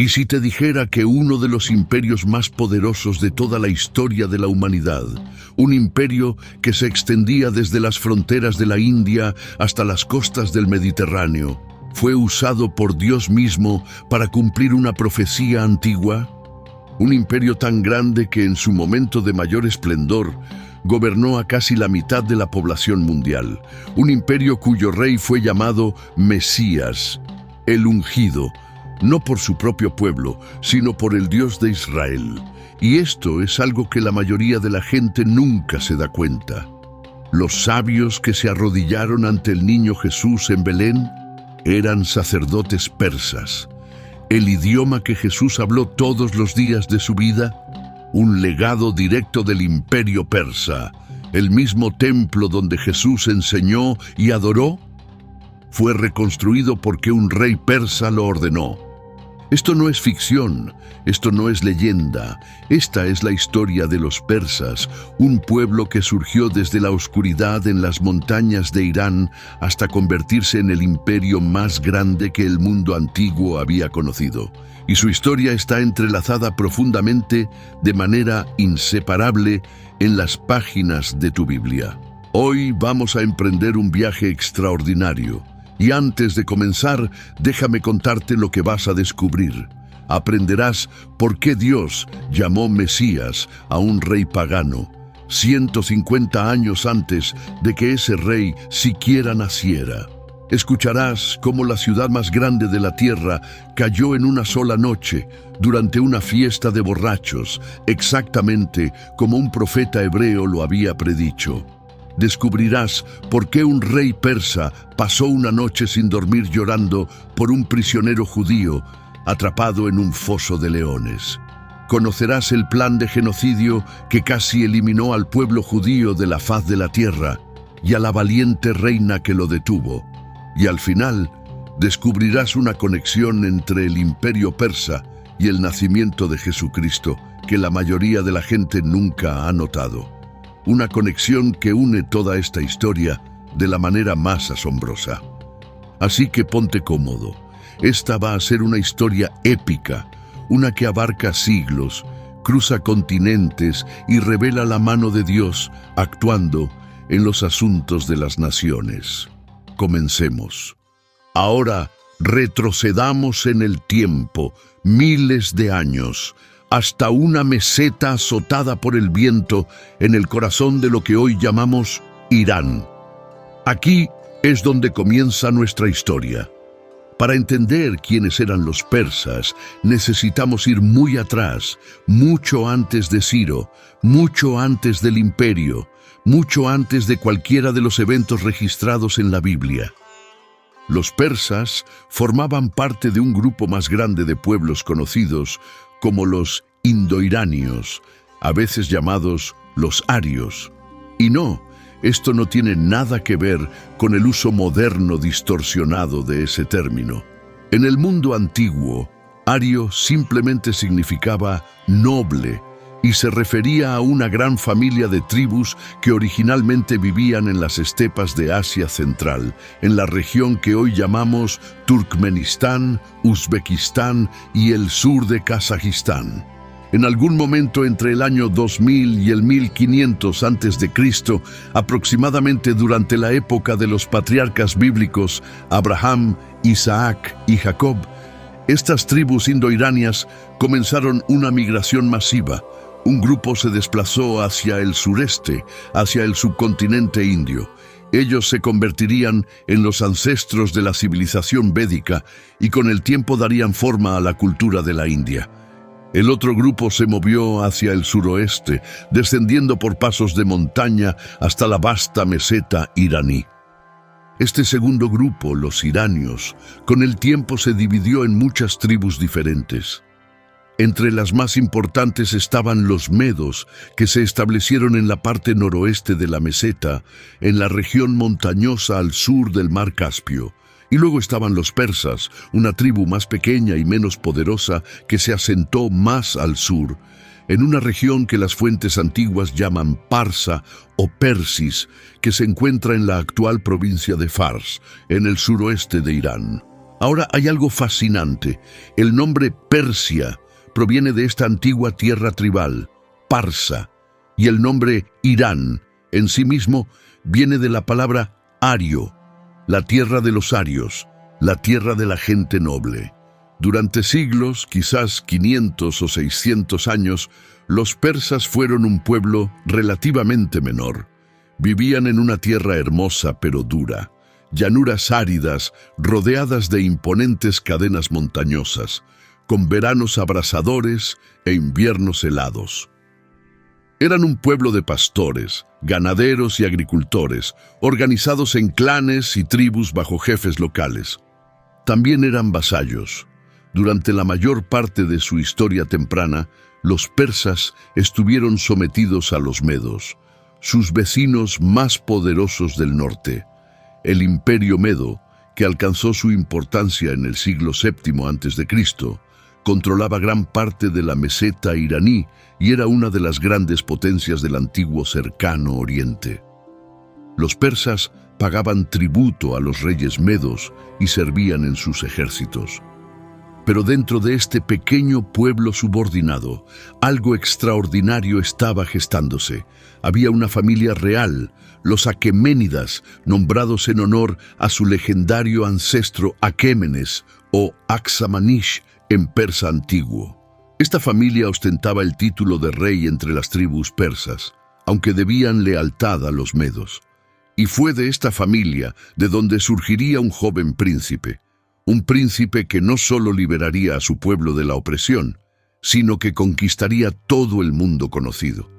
¿Y si te dijera que uno de los imperios más poderosos de toda la historia de la humanidad, un imperio que se extendía desde las fronteras de la India hasta las costas del Mediterráneo, fue usado por Dios mismo para cumplir una profecía antigua? Un imperio tan grande que en su momento de mayor esplendor gobernó a casi la mitad de la población mundial. Un imperio cuyo rey fue llamado Mesías, el ungido, no por su propio pueblo, sino por el Dios de Israel. Y esto es algo que la mayoría de la gente nunca se da cuenta. Los sabios que se arrodillaron ante el niño Jesús en Belén eran sacerdotes persas. El idioma que Jesús habló todos los días de su vida, un legado directo del imperio persa, el mismo templo donde Jesús enseñó y adoró, fue reconstruido porque un rey persa lo ordenó. Esto no es ficción, esto no es leyenda, esta es la historia de los persas, un pueblo que surgió desde la oscuridad en las montañas de Irán hasta convertirse en el imperio más grande que el mundo antiguo había conocido. Y su historia está entrelazada profundamente, de manera inseparable, en las páginas de tu Biblia. Hoy vamos a emprender un viaje extraordinario. Y antes de comenzar, déjame contarte lo que vas a descubrir. Aprenderás por qué Dios llamó Mesías a un rey pagano, 150 años antes de que ese rey siquiera naciera. Escucharás cómo la ciudad más grande de la tierra cayó en una sola noche, durante una fiesta de borrachos, exactamente como un profeta hebreo lo había predicho. Descubrirás por qué un rey persa pasó una noche sin dormir llorando por un prisionero judío atrapado en un foso de leones. Conocerás el plan de genocidio que casi eliminó al pueblo judío de la faz de la tierra y a la valiente reina que lo detuvo. Y al final, descubrirás una conexión entre el imperio persa y el nacimiento de Jesucristo que la mayoría de la gente nunca ha notado. Una conexión que une toda esta historia de la manera más asombrosa. Así que ponte cómodo. Esta va a ser una historia épica, una que abarca siglos, cruza continentes y revela la mano de Dios actuando en los asuntos de las naciones. Comencemos. Ahora retrocedamos en el tiempo, miles de años, hasta una meseta azotada por el viento en el corazón de lo que hoy llamamos Irán. Aquí es donde comienza nuestra historia. Para entender quiénes eran los persas, necesitamos ir muy atrás, mucho antes de Ciro, mucho antes del imperio, mucho antes de cualquiera de los eventos registrados en la Biblia. Los persas formaban parte de un grupo más grande de pueblos conocidos como los indoiranios, a veces llamados los arios. Y no, esto no tiene nada que ver con el uso moderno distorsionado de ese término. En el mundo antiguo, ario simplemente significaba noble y se refería a una gran familia de tribus que originalmente vivían en las estepas de Asia Central, en la región que hoy llamamos Turkmenistán, Uzbekistán y el sur de Kazajistán. En algún momento entre el año 2000 y el 1500 a.C., aproximadamente durante la época de los patriarcas bíblicos Abraham, Isaac y Jacob, estas tribus indoiranias comenzaron una migración masiva. Un grupo se desplazó hacia el sureste, hacia el subcontinente indio. Ellos se convertirían en los ancestros de la civilización védica y con el tiempo darían forma a la cultura de la India. El otro grupo se movió hacia el suroeste, descendiendo por pasos de montaña hasta la vasta meseta iraní. Este segundo grupo, los iranios, con el tiempo se dividió en muchas tribus diferentes. Entre las más importantes estaban los medos, que se establecieron en la parte noroeste de la meseta, en la región montañosa al sur del mar Caspio. Y luego estaban los persas, una tribu más pequeña y menos poderosa que se asentó más al sur, en una región que las fuentes antiguas llaman Parsa o Persis, que se encuentra en la actual provincia de Fars, en el suroeste de Irán. Ahora hay algo fascinante. El nombre Persia proviene de esta antigua tierra tribal, Parsa, y el nombre Irán en sí mismo viene de la palabra ario, la tierra de los arios, la tierra de la gente noble. Durante siglos, quizás 500 o 600 años, los persas fueron un pueblo relativamente menor. Vivían en una tierra hermosa pero dura, llanuras áridas rodeadas de imponentes cadenas montañosas, con veranos abrasadores e inviernos helados. Eran un pueblo de pastores, ganaderos y agricultores, organizados en clanes y tribus bajo jefes locales. También eran vasallos. Durante la mayor parte de su historia temprana, los persas estuvieron sometidos a los medos, sus vecinos más poderosos del norte. El Imperio Medo, que alcanzó su importancia en el siglo VII a.C., controlaba gran parte de la meseta iraní y era una de las grandes potencias del antiguo Cercano Oriente. Los persas pagaban tributo a los reyes medos y servían en sus ejércitos. Pero dentro de este pequeño pueblo subordinado, algo extraordinario estaba gestándose. Había una familia real, los Aqueménidas, nombrados en honor a su legendario ancestro Aquémenes o Axamanish en persa antiguo. Esta familia ostentaba el título de rey entre las tribus persas, aunque debían lealtad a los medos. Y fue de esta familia de donde surgiría un joven príncipe. Un príncipe que no solo liberaría a su pueblo de la opresión, sino que conquistaría todo el mundo conocido.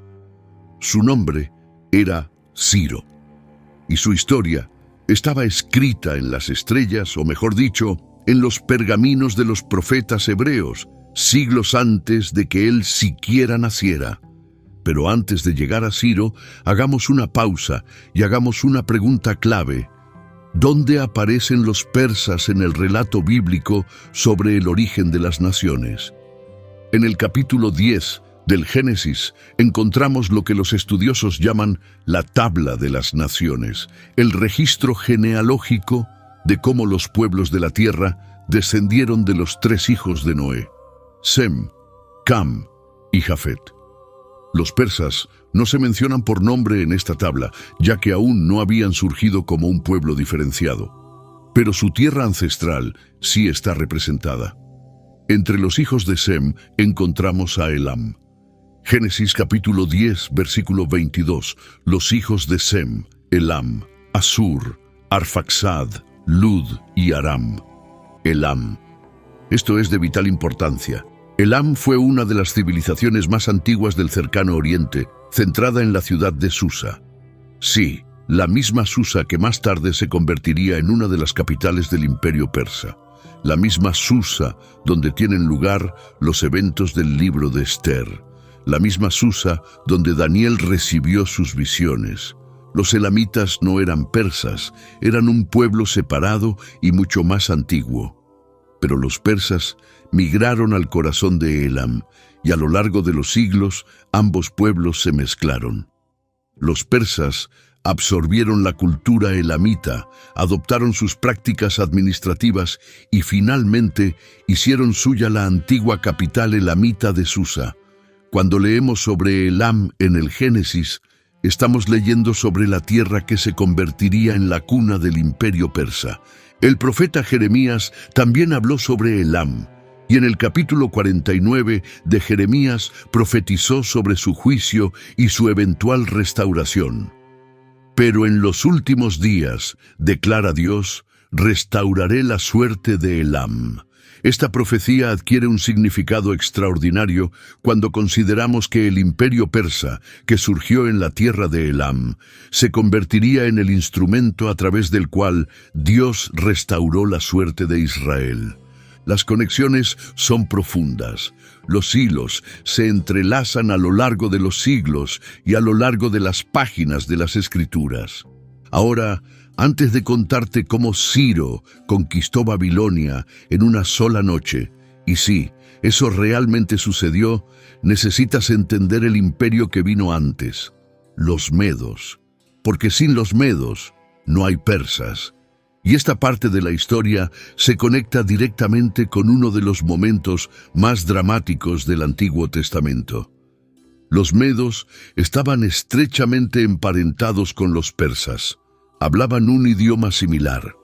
Su nombre era Ciro, y su historia estaba escrita en las estrellas, o mejor dicho, en los pergaminos de los profetas hebreos, siglos antes de que él siquiera naciera. Pero antes de llegar a Ciro, hagamos una pausa y hagamos una pregunta clave. ¿Dónde aparecen los persas en el relato bíblico sobre el origen de las naciones? En el capítulo 10 del Génesis encontramos lo que los estudiosos llaman la tabla de las naciones, el registro genealógico de cómo los pueblos de la tierra descendieron de los 3 hijos de Noé, Sem, Cam y Jafet. Los persas no se mencionan por nombre en esta tabla, ya que aún no habían surgido como un pueblo diferenciado. Pero su tierra ancestral sí está representada. Entre los hijos de Sem encontramos a Elam. Génesis capítulo 10, versículo 22. Los hijos de Sem, Elam, Asur, Arfaxad, Lud y Aram. Elam. Esto es de vital importancia. Elam fue una de las civilizaciones más antiguas del Cercano Oriente, centrada en la ciudad de Susa. Sí, la misma Susa que más tarde se convertiría en una de las capitales del Imperio Persa. La misma Susa donde tienen lugar los eventos del libro de Esther. La misma Susa donde Daniel recibió sus visiones. Los elamitas no eran persas, eran un pueblo separado y mucho más antiguo. Pero los persas migraron al corazón de Elam, y a lo largo de los siglos ambos pueblos se mezclaron. Los persas absorbieron la cultura elamita, adoptaron sus prácticas administrativas y finalmente hicieron suya la antigua capital elamita de Susa. Cuando leemos sobre Elam en el Génesis, estamos leyendo sobre la tierra que se convertiría en la cuna del imperio persa. El profeta Jeremías también habló sobre Elam, y en el capítulo 49 de Jeremías profetizó sobre su juicio y su eventual restauración. Pero en los últimos días, declara Dios, restauraré la suerte de Elam. Esta profecía adquiere un significado extraordinario cuando consideramos que el imperio persa, que surgió en la tierra de Elam, se convertiría en el instrumento a través del cual Dios restauró la suerte de Israel. Las conexiones son profundas. Los hilos se entrelazan a lo largo de los siglos y a lo largo de las páginas de las Escrituras. Ahora, antes de contarte cómo Ciro conquistó Babilonia en una sola noche, y sí, eso realmente sucedió, necesitas entender el imperio que vino antes, los medos, porque sin los medos no hay persas. Y esta parte de la historia se conecta directamente con uno de los momentos más dramáticos del Antiguo Testamento. Los medos estaban estrechamente emparentados con los persas. Hablaban un idioma similar,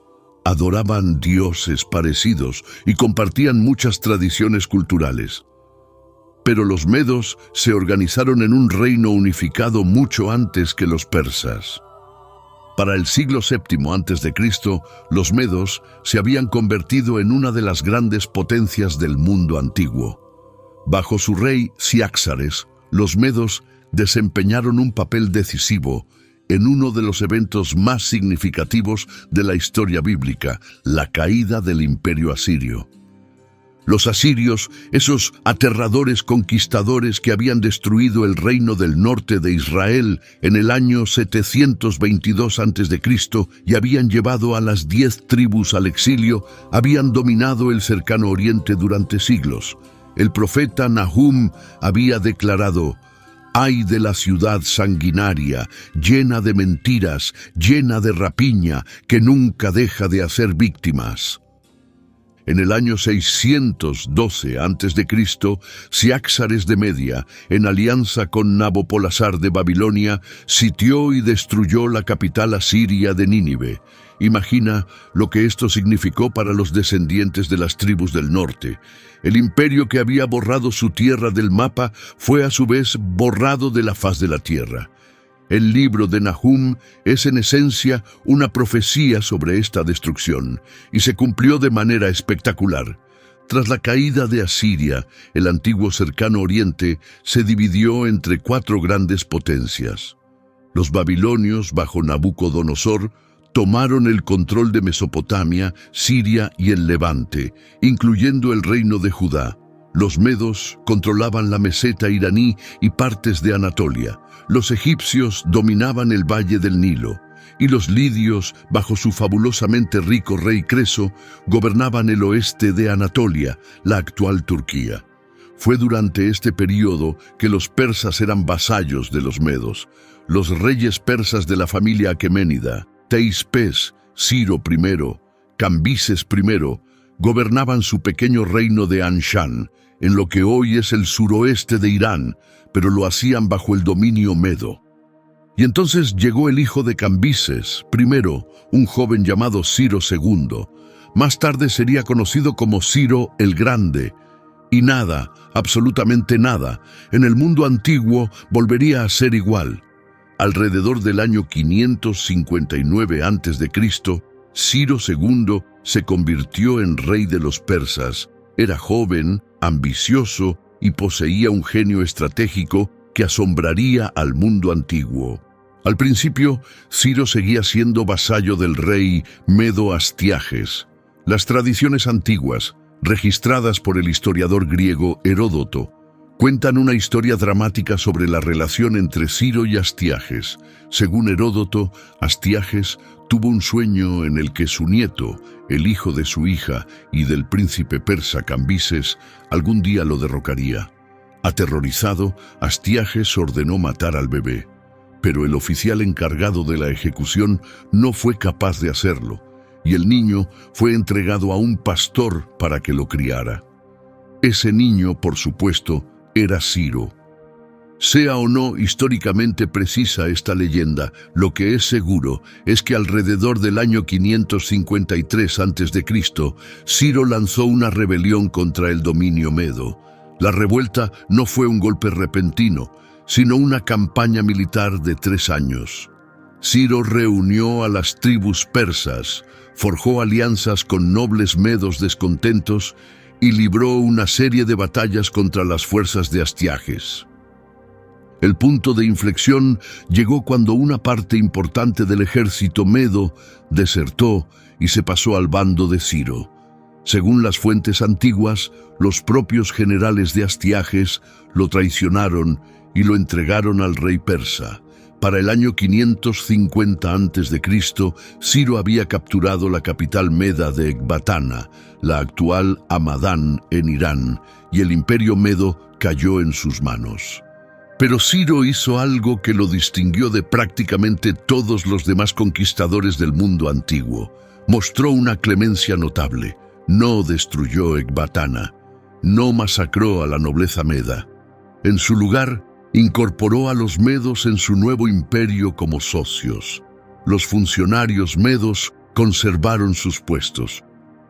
adoraban dioses parecidos y compartían muchas tradiciones culturales. Pero los medos se organizaron en un reino unificado mucho antes que los persas. Para el siglo VII a.C., los medos se habían convertido en una de las grandes potencias del mundo antiguo. Bajo su rey Ciáxares, los medos desempeñaron un papel decisivo en uno de los eventos más significativos de la historia bíblica, la caída del Imperio Asirio. Los asirios, esos aterradores conquistadores que habían destruido el reino del norte de Israel en el año 722 a.C. y habían llevado a las 10 tribus al exilio, habían dominado el cercano oriente durante siglos. El profeta Nahum había declarado: «Ay de la ciudad sanguinaria, llena de mentiras, llena de rapiña, que nunca deja de hacer víctimas». En el año 612 a.C., Ciáxares de Media, en alianza con Nabopolassar de Babilonia, sitió y destruyó la capital asiria de Nínive. Imagina lo que esto significó para los descendientes de las tribus del norte. El imperio que había borrado su tierra del mapa fue a su vez borrado de la faz de la tierra. El libro de Nahum es en esencia una profecía sobre esta destrucción, y se cumplió de manera espectacular. Tras la caída de Asiria, el antiguo cercano oriente se dividió entre 4 grandes potencias. Los babilonios, bajo Nabucodonosor, tomaron el control de Mesopotamia, Siria y el Levante, incluyendo el reino de Judá. Los medos controlaban la meseta iraní y partes de Anatolia. Los egipcios dominaban el valle del Nilo, y los lidios, bajo su fabulosamente rico rey Creso, gobernaban el oeste de Anatolia, la actual Turquía. Fue durante este período que los persas eran vasallos de los medos. Los reyes persas de la familia aqueménida, Teispes, Ciro I, Cambises I, gobernaban su pequeño reino de Anshan, en lo que hoy es el suroeste de Irán, pero lo hacían bajo el dominio medo. Y entonces llegó el hijo de Cambises I, un joven llamado Ciro II. Más tarde sería conocido como Ciro el Grande. Y nada, absolutamente nada, en el mundo antiguo volvería a ser igual. Alrededor del año 559 a.C., Ciro II se convirtió en rey de los persas. Era joven, ambicioso y poseía un genio estratégico que asombraría al mundo antiguo. Al principio, Ciro seguía siendo vasallo del rey Medo Astiages. Las tradiciones antiguas, registradas por el historiador griego Heródoto, cuentan una historia dramática sobre la relación entre Ciro y Astiages. Según Heródoto, Astiages tuvo un sueño en el que su nieto, el hijo de su hija y del príncipe persa Cambises, algún día lo derrocaría. Aterrorizado, Astiages ordenó matar al bebé, pero el oficial encargado de la ejecución no fue capaz de hacerlo, y el niño fue entregado a un pastor para que lo criara. Ese niño, por supuesto, era Ciro. Sea o no históricamente precisa esta leyenda, lo que es seguro es que alrededor del año 553 a.C., Ciro lanzó una rebelión contra el dominio medo. La revuelta no fue un golpe repentino, sino una campaña militar de 3 años. Ciro reunió a las tribus persas, forjó alianzas con nobles medos descontentos y libró una serie de batallas contra las fuerzas de Astiages. El punto de inflexión llegó cuando una parte importante del ejército medo desertó y se pasó al bando de Ciro. Según las fuentes antiguas, los propios generales de Astiages lo traicionaron y lo entregaron al rey persa. Para el año 550 a.C., Ciro había capturado la capital meda de Ecbatana, la actual Hamadán en Irán, y el imperio medo cayó en sus manos. Pero Ciro hizo algo que lo distinguió de prácticamente todos los demás conquistadores del mundo antiguo. mostró una clemencia notable. No destruyó Ecbatana, no masacró a la nobleza meda. En su lugar, incorporó a los medos en su nuevo imperio como socios. Los funcionarios medos conservaron sus puestos.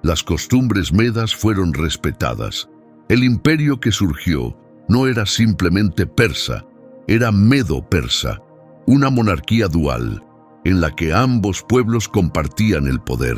Las costumbres medas fueron respetadas. El imperio que surgió no era simplemente persa, era medo-persa, una monarquía dual, en la que ambos pueblos compartían el poder.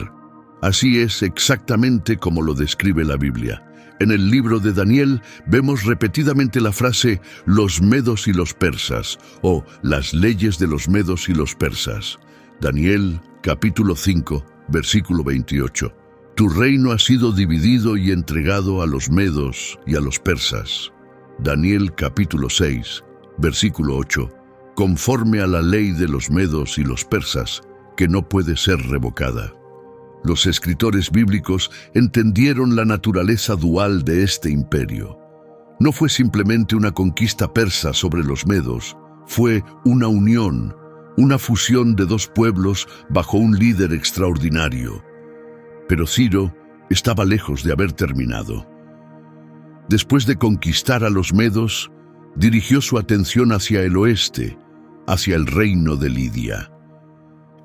Así es exactamente como lo describe la Biblia. En el libro de Daniel vemos repetidamente la frase «los medos y los persas» o «las leyes de los medos y los persas». Daniel, capítulo 5, versículo 28. Tu reino ha sido dividido y entregado a los medos y a los persas. Daniel, capítulo 6, versículo 8. Conforme a la ley de los medos y los persas, que no puede ser revocada. Los escritores bíblicos entendieron la naturaleza dual de este imperio. No fue simplemente una conquista persa sobre los medos, fue una unión, una fusión de dos pueblos bajo un líder extraordinario. Pero Ciro estaba lejos de haber terminado. Después de conquistar a los medos, dirigió su atención hacia el oeste, hacia el reino de Lidia.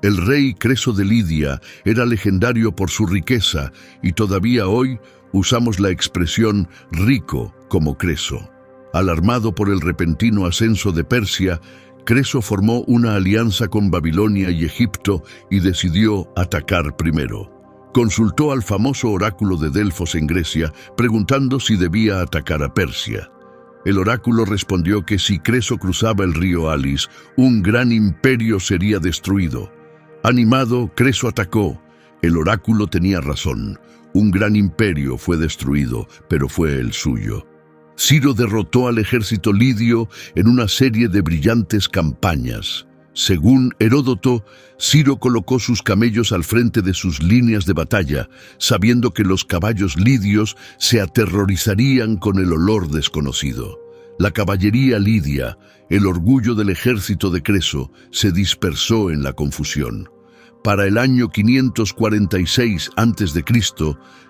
El rey Creso de Lidia era legendario por su riqueza y todavía hoy usamos la expresión rico como Creso. Alarmado por el repentino ascenso de Persia, Creso formó una alianza con Babilonia y Egipto y decidió atacar primero. Consultó al famoso oráculo de Delfos en Grecia, preguntando si debía atacar a Persia. El oráculo respondió que si Creso cruzaba el río Alis, un gran imperio sería destruido. Animado, Creso atacó. El oráculo tenía razón. Un gran imperio fue destruido, pero fue el suyo. Ciro derrotó al ejército lidio en una serie de brillantes campañas. Según Heródoto, Ciro colocó sus camellos al frente de sus líneas de batalla, sabiendo que los caballos lidios se aterrorizarían con el olor desconocido. La caballería lidia, el orgullo del ejército de Creso, se dispersó en la confusión. Para el año 546 a.C.,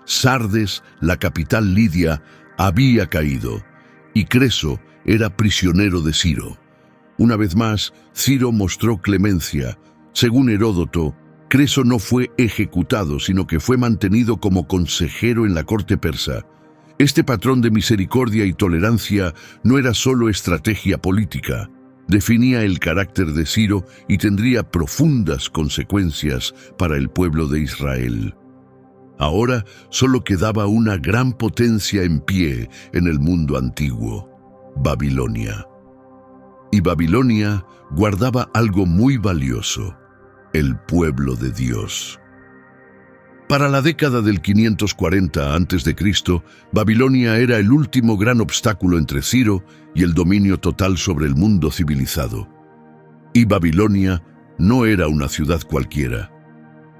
Sardes, la capital lidia, había caído, y Creso era prisionero de Ciro. Una vez más, Ciro mostró clemencia. Según Heródoto, Creso no fue ejecutado, sino que fue mantenido como consejero en la corte persa. Este patrón de misericordia y tolerancia no era solo estrategia política, definía el carácter de Ciro y tendría profundas consecuencias para el pueblo de Israel. Ahora solo quedaba una gran potencia en pie en el mundo antiguo: Babilonia. Y Babilonia guardaba algo muy valioso: el pueblo de Dios. Para la década del 540 a.C., Babilonia era el último gran obstáculo entre Ciro y el dominio total sobre el mundo civilizado. Y Babilonia no era una ciudad cualquiera.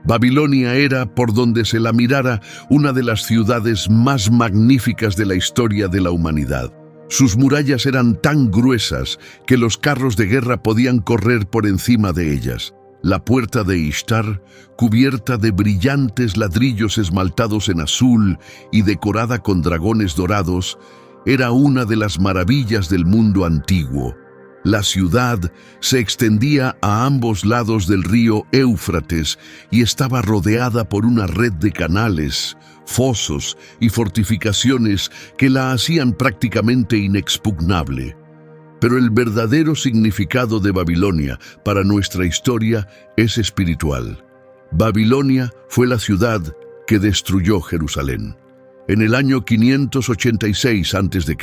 Babilonia era, por donde se la mirara, una de las ciudades más magníficas de la historia de la humanidad. Sus murallas eran tan gruesas que los carros de guerra podían correr por encima de ellas. La puerta de Ishtar, cubierta de brillantes ladrillos esmaltados en azul y decorada con dragones dorados, era una de las maravillas del mundo antiguo. La ciudad se extendía a ambos lados del río Éufrates y estaba rodeada por una red de canales, fosos y fortificaciones que la hacían prácticamente inexpugnable. Pero el verdadero significado de Babilonia para nuestra historia es espiritual. Babilonia fue la ciudad que destruyó Jerusalén. En el año 586 a.C.,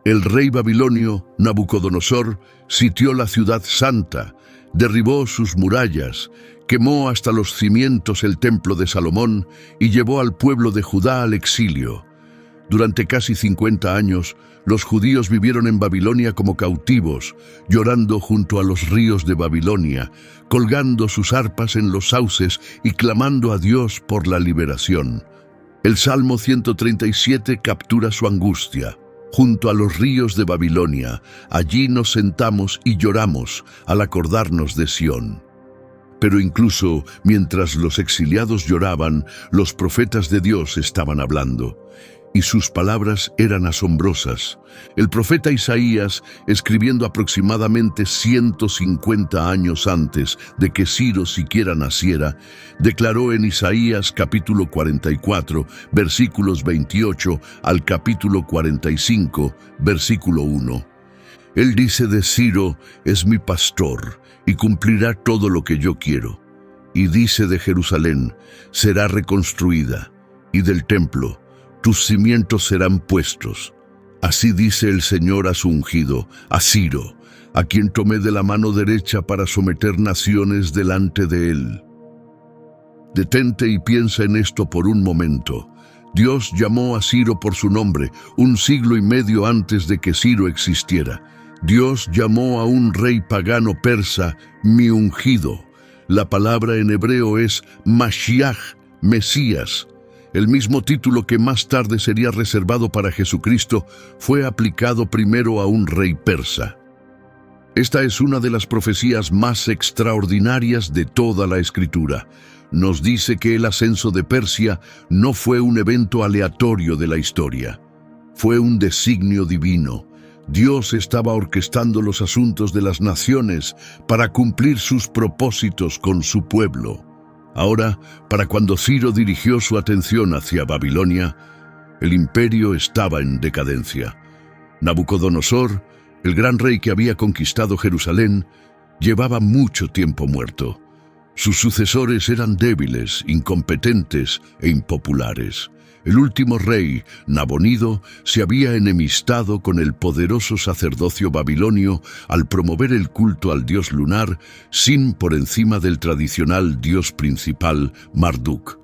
el rey babilonio Nabucodonosor sitió la ciudad santa, derribó sus murallas, quemó hasta los cimientos el templo de Salomón y llevó al pueblo de Judá al exilio. Durante casi 50 años, los judíos vivieron en Babilonia como cautivos, llorando junto a los ríos de Babilonia, colgando sus arpas en los sauces y clamando a Dios por la liberación. El Salmo 137 captura su angustia. Junto a los ríos de Babilonia, allí nos sentamos y lloramos al acordarnos de Sión. Pero incluso mientras los exiliados lloraban, los profetas de Dios estaban hablando. Y sus palabras eran asombrosas. El profeta Isaías, escribiendo aproximadamente 150 años antes de que Ciro siquiera naciera, declaró en Isaías capítulo 44, versículos 28 al capítulo 45, versículo 1. Él dice de Ciro, es mi pastor, y cumplirá todo lo que yo quiero. Y dice de Jerusalén, será reconstruida, y del templo, tus cimientos serán puestos. Así dice el Señor a su ungido, a Ciro, a quien tomé de la mano derecha para someter naciones delante de él. Detente y piensa en esto por un momento. Dios llamó a Ciro por su nombre, 1 siglo y medio antes de que Ciro existiera. Dios llamó a un rey pagano persa, mi ungido. La palabra en hebreo es Mashiach, Mesías. El mismo título que más tarde sería reservado para Jesucristo fue aplicado primero a un rey persa. Esta es una de las profecías más extraordinarias de toda la Escritura. Nos dice que el ascenso de Persia no fue un evento aleatorio de la historia. Fue un designio divino. Dios estaba orquestando los asuntos de las naciones para cumplir sus propósitos con su pueblo. Ahora, para cuando Ciro dirigió su atención hacia Babilonia, el imperio estaba en decadencia. Nabucodonosor, el gran rey que había conquistado Jerusalén, llevaba mucho tiempo muerto. Sus sucesores eran débiles, incompetentes e impopulares. El último rey, Nabonido, se había enemistado con el poderoso sacerdocio babilonio al promover el culto al dios lunar sin por encima del tradicional dios principal, Marduk.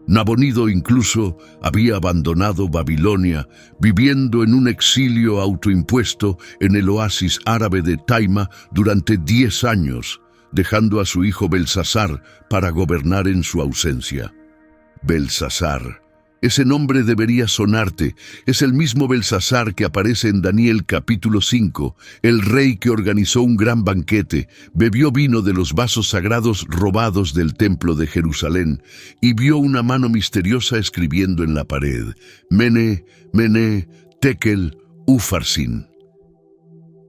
Nabonido incluso había abandonado Babilonia, viviendo en un exilio autoimpuesto en el oasis árabe de Taima durante 10 años, dejando a su hijo Belsasar para gobernar en su ausencia. Belsasar. Ese nombre debería sonarte. Es el mismo Belsasar que aparece en Daniel capítulo 5, el rey que organizó un gran banquete, bebió vino de los vasos sagrados robados del templo de Jerusalén y vio una mano misteriosa escribiendo en la pared, Mene, Mene, Tekel, Ufarsin.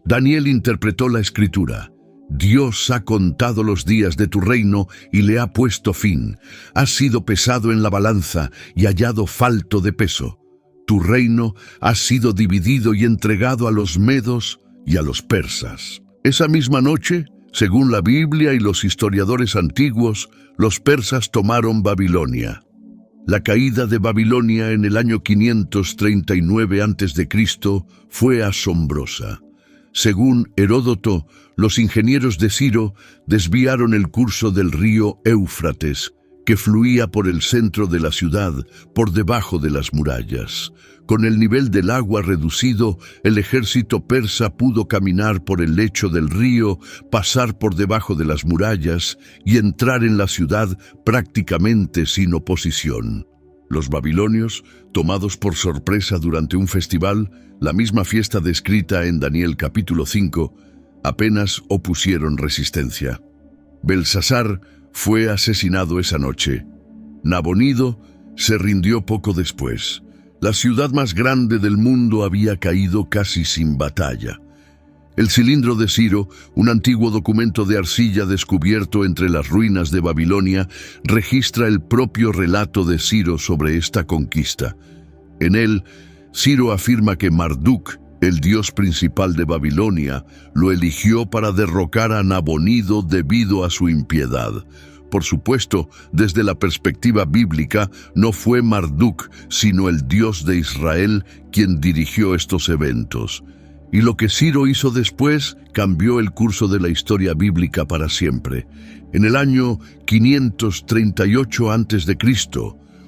Daniel interpretó la escritura. Dios ha contado los días de tu reino y le ha puesto fin. Has sido pesado en la balanza y hallado falto de peso. Tu reino ha sido dividido y entregado a los medos y a los persas. Esa misma noche, según la Biblia y los historiadores antiguos, los persas tomaron Babilonia. La caída de Babilonia en el año 539 a.C. fue asombrosa. Según Heródoto, los ingenieros de Ciro desviaron el curso del río Éufrates, que fluía por el centro de la ciudad, por debajo de las murallas. Con el nivel del agua reducido, el ejército persa pudo caminar por el lecho del río, pasar por debajo de las murallas y entrar en la ciudad prácticamente sin oposición. Los babilonios, tomados por sorpresa durante un festival, la misma fiesta descrita en Daniel capítulo 5, apenas opusieron resistencia. Belsasar fue asesinado esa noche. Nabonido se rindió poco después. La ciudad más grande del mundo había caído casi sin batalla. El cilindro de Ciro, un antiguo documento de arcilla descubierto entre las ruinas de Babilonia, registra el propio relato de Ciro sobre esta conquista. En él, Ciro afirma que Marduk, el dios principal de Babilonia, lo eligió para derrocar a Nabonido debido a su impiedad. Por supuesto, desde la perspectiva bíblica, no fue Marduk, sino el Dios de Israel quien dirigió estos eventos. Y lo que Ciro hizo después cambió el curso de la historia bíblica para siempre. En el año 538 a.C.,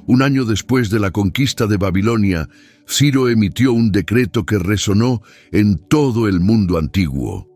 un año después de la conquista de Babilonia, Ciro emitió un decreto que resonó en todo el mundo antiguo.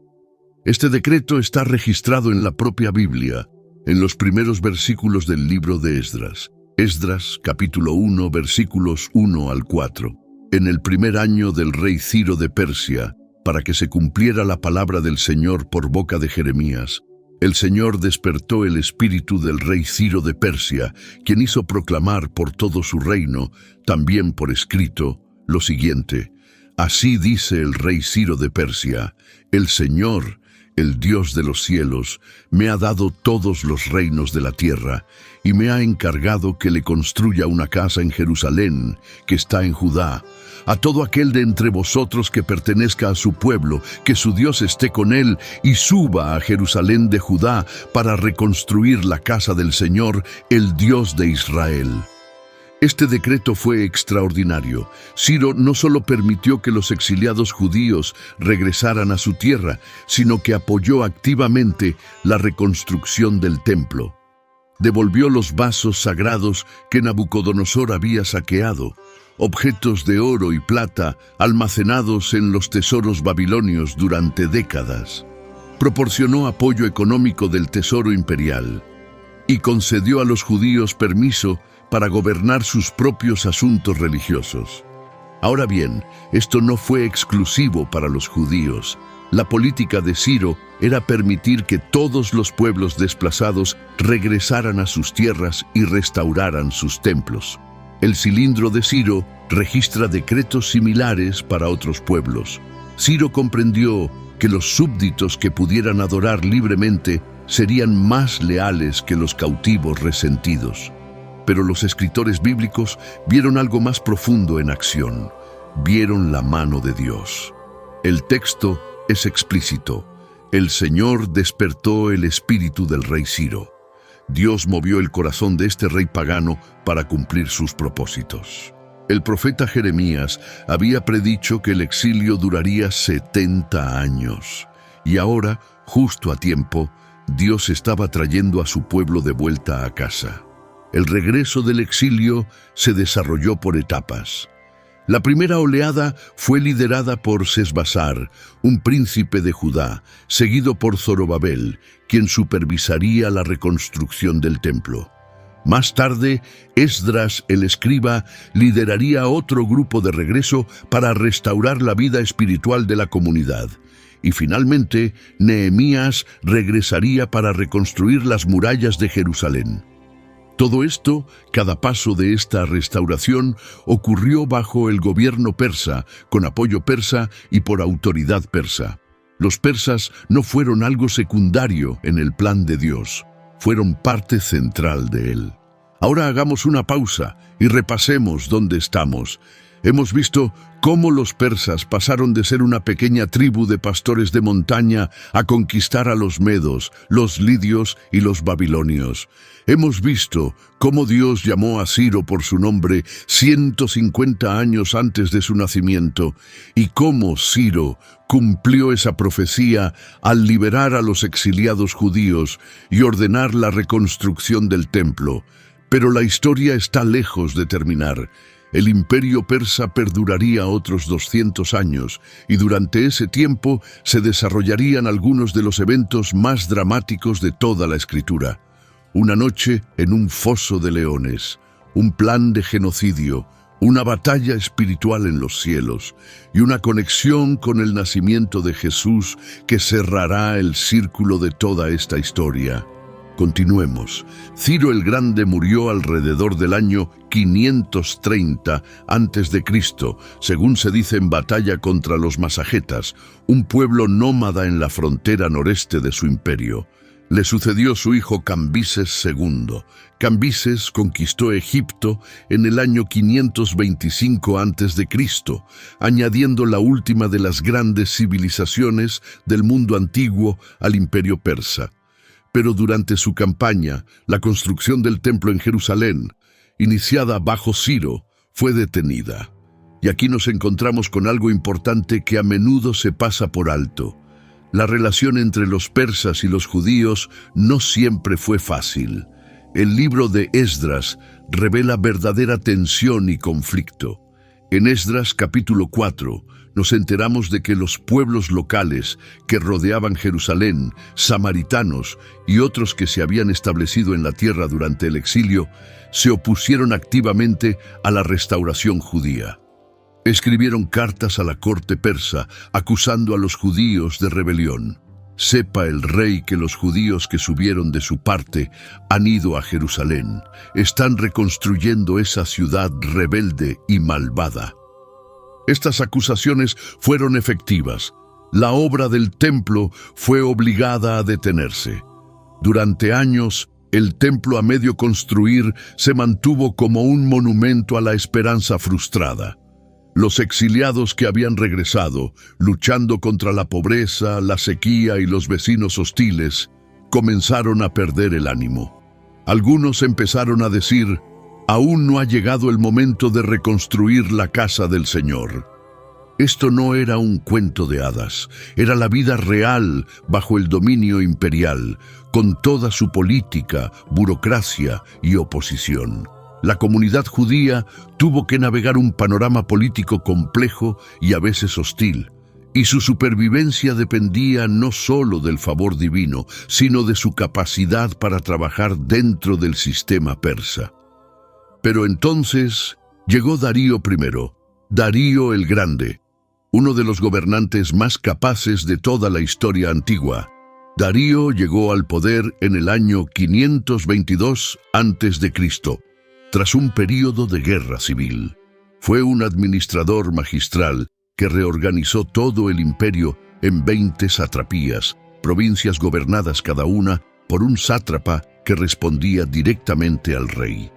Este decreto está registrado en la propia Biblia, en los primeros versículos del libro de Esdras. Esdras, capítulo 1, versículos 1 al 4. En el primer año del rey Ciro de Persia, para que se cumpliera la palabra del Señor por boca de Jeremías, El Señor despertó el espíritu del rey Ciro de Persia, quien hizo proclamar por todo su reino, también por escrito, lo siguiente: Así dice el rey Ciro de Persia: el Señor, el Dios de los cielos, me ha dado todos los reinos de la tierra, y me ha encargado que le construya una casa en Jerusalén, que está en Judá. A todo aquel de entre vosotros que pertenezca a su pueblo, que su Dios esté con él, y suba a Jerusalén de Judá para reconstruir la casa del Señor, el Dios de Israel. Este decreto fue extraordinario. Ciro no solo permitió que los exiliados judíos regresaran a su tierra, sino que apoyó activamente la reconstrucción del templo. Devolvió los vasos sagrados que Nabucodonosor había saqueado, objetos de oro y plata almacenados en los tesoros babilonios durante décadas. Proporcionó apoyo económico del tesoro imperial y concedió a los judíos permiso para gobernar sus propios asuntos religiosos. Ahora bien, esto no fue exclusivo para los judíos. La política de Ciro era permitir que todos los pueblos desplazados regresaran a sus tierras y restauraran sus templos. El cilindro de Ciro registra decretos similares para otros pueblos. Ciro comprendió que los súbditos que pudieran adorar libremente serían más leales que los cautivos resentidos. Pero los escritores bíblicos vieron algo más profundo en acción. Vieron la mano de Dios. El texto es explícito. El Señor despertó el espíritu del rey Ciro. Dios movió el corazón de este rey pagano para cumplir sus propósitos. El profeta Jeremías había predicho que el exilio duraría 70 años. Y ahora, justo a tiempo, Dios estaba trayendo a su pueblo de vuelta a casa. El regreso del exilio se desarrolló por etapas. La primera oleada fue liderada por Sesbazar, un príncipe de Judá, seguido por Zorobabel, quien supervisaría la reconstrucción del templo. Más tarde, Esdras, el escriba, lideraría otro grupo de regreso para restaurar la vida espiritual de la comunidad. Y finalmente, Nehemías regresaría para reconstruir las murallas de Jerusalén. Todo esto, cada paso de esta restauración, ocurrió bajo el gobierno persa, con apoyo persa y por autoridad persa. Los persas no fueron algo secundario en el plan de Dios, fueron parte central de él. Ahora hagamos una pausa y repasemos dónde estamos. Hemos visto cómo los persas pasaron de ser una pequeña tribu de pastores de montaña a conquistar a los medos, los lidios y los babilonios. Hemos visto cómo Dios llamó a Ciro por su nombre 150 años antes de su nacimiento y cómo Ciro cumplió esa profecía al liberar a los exiliados judíos y ordenar la reconstrucción del templo. Pero la historia está lejos de terminar. El imperio persa perduraría otros 200 años y durante ese tiempo se desarrollarían algunos de los eventos más dramáticos de toda la escritura. Una noche en un foso de leones, un plan de genocidio, una batalla espiritual en los cielos y una conexión con el nacimiento de Jesús que cerrará el círculo de toda esta historia. Continuemos. Ciro el Grande murió alrededor del año 530 a.C., según se dice, en batalla contra los masagetas, un pueblo nómada en la frontera noreste de su imperio. Le sucedió su hijo Cambises II. Cambises conquistó Egipto en el año 525 a.C., añadiendo la última de las grandes civilizaciones del mundo antiguo al imperio persa. Pero durante su campaña, la construcción del templo en Jerusalén, iniciada bajo Ciro, fue detenida. Y aquí nos encontramos con algo importante que a menudo se pasa por alto. La relación entre los persas y los judíos no siempre fue fácil. El libro de Esdras revela verdadera tensión y conflicto. En Esdras capítulo 4, nos enteramos de que los pueblos locales que rodeaban Jerusalén, samaritanos y otros que se habían establecido en la tierra durante el exilio, se opusieron activamente a la restauración judía. Escribieron cartas a la corte persa acusando a los judíos de rebelión. Sepa el rey que los judíos que subieron de su parte han ido a Jerusalén. Están reconstruyendo esa ciudad rebelde y malvada. Estas acusaciones fueron efectivas. La obra del templo fue obligada a detenerse. Durante años, el templo a medio construir se mantuvo como un monumento a la esperanza frustrada. Los exiliados que habían regresado, luchando contra la pobreza, la sequía y los vecinos hostiles, comenzaron a perder el ánimo. Algunos empezaron a decir: aún no ha llegado el momento de reconstruir la casa del Señor. Esto no era un cuento de hadas, era la vida real bajo el dominio imperial, con toda su política, burocracia y oposición. La comunidad judía tuvo que navegar un panorama político complejo y a veces hostil, y su supervivencia dependía no solo del favor divino, sino de su capacidad para trabajar dentro del sistema persa. Pero entonces llegó Darío I, Darío el Grande, uno de los gobernantes más capaces de toda la historia antigua. Darío llegó al poder en el año 522 a.C., tras un período de guerra civil. Fue un administrador magistral que reorganizó todo el imperio en 20 satrapías, provincias gobernadas cada una por un sátrapa que respondía directamente al rey.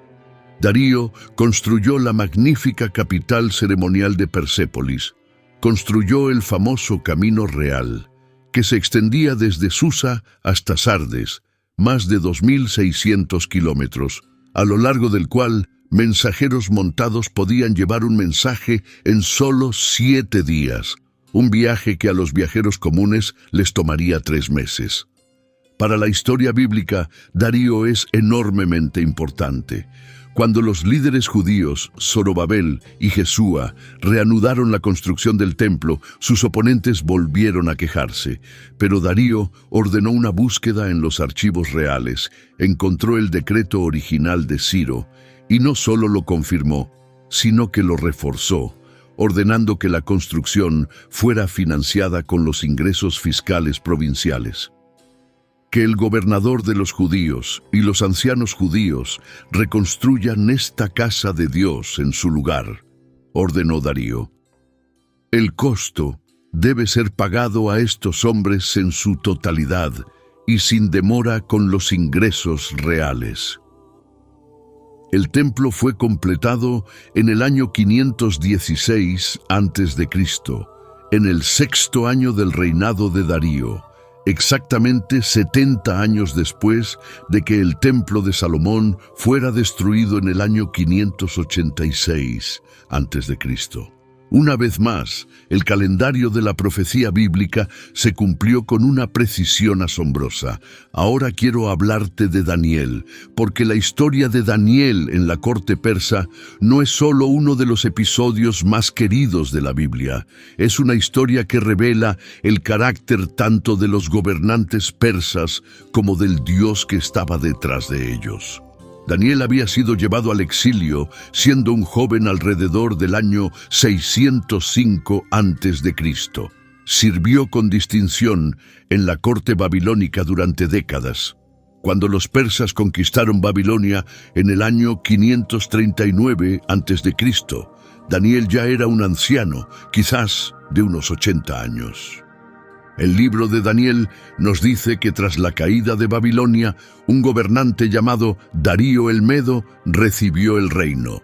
Darío construyó la magnífica capital ceremonial de Persépolis, construyó el famoso Camino Real, que se extendía desde Susa hasta Sardes, más de 2.600 kilómetros, a lo largo del cual mensajeros montados podían llevar un mensaje en solo 7 días, un viaje que a los viajeros comunes les tomaría 3 meses. Para la historia bíblica, Darío es enormemente importante. Cuando los líderes judíos, Zorobabel y Jesúa, reanudaron la construcción del templo, sus oponentes volvieron a quejarse. Pero Darío ordenó una búsqueda en los archivos reales, encontró el decreto original de Ciro, y no solo lo confirmó, sino que lo reforzó, ordenando que la construcción fuera financiada con los ingresos fiscales provinciales. Que el gobernador de los judíos y los ancianos judíos reconstruyan esta casa de Dios en su lugar, ordenó Darío. El costo debe ser pagado a estos hombres en su totalidad y sin demora con los ingresos reales. El templo fue completado en el año 516 a.C., en el 6º año del reinado de Darío, exactamente 70 años después de que el templo de Salomón fuera destruido en el año 586 a.C. Una vez más, el calendario de la profecía bíblica se cumplió con una precisión asombrosa. Ahora quiero hablarte de Daniel, porque la historia de Daniel en la corte persa no es solo uno de los episodios más queridos de la Biblia. Es una historia que revela el carácter tanto de los gobernantes persas como del Dios que estaba detrás de ellos. Daniel había sido llevado al exilio siendo un joven alrededor del año 605 a.C. Sirvió con distinción en la corte babilónica durante décadas. Cuando los persas conquistaron Babilonia en el año 539 a.C., Daniel ya era un anciano, quizás de unos 80 años. El libro de Daniel nos dice que tras la caída de Babilonia, un gobernante llamado Darío el Medo recibió el reino.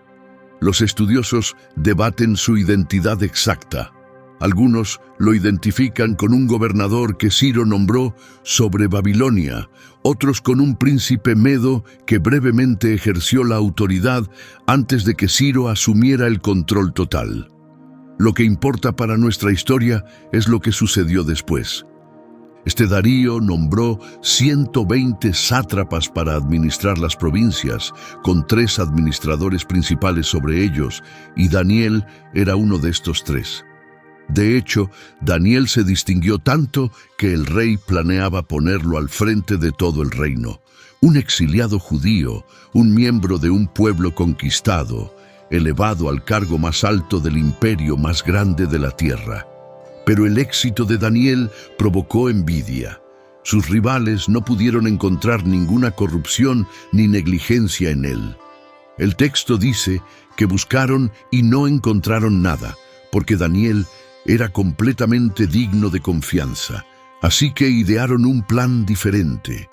Los estudiosos debaten su identidad exacta. Algunos lo identifican con un gobernador que Ciro nombró sobre Babilonia, otros con un príncipe medo que brevemente ejerció la autoridad antes de que Ciro asumiera el control total. Lo que importa para nuestra historia es lo que sucedió después. Este Darío nombró 120 sátrapas para administrar las provincias, con 3 administradores principales sobre ellos, y Daniel era uno de estos 3. De hecho, Daniel se distinguió tanto que el rey planeaba ponerlo al frente de todo el reino. Un exiliado judío, un miembro de un pueblo conquistado, elevado al cargo más alto del imperio más grande de la tierra. Pero el éxito de Daniel provocó envidia. Sus rivales no pudieron encontrar ninguna corrupción ni negligencia en él. El texto dice que buscaron y no encontraron nada, porque Daniel era completamente digno de confianza. Así que idearon un plan diferente.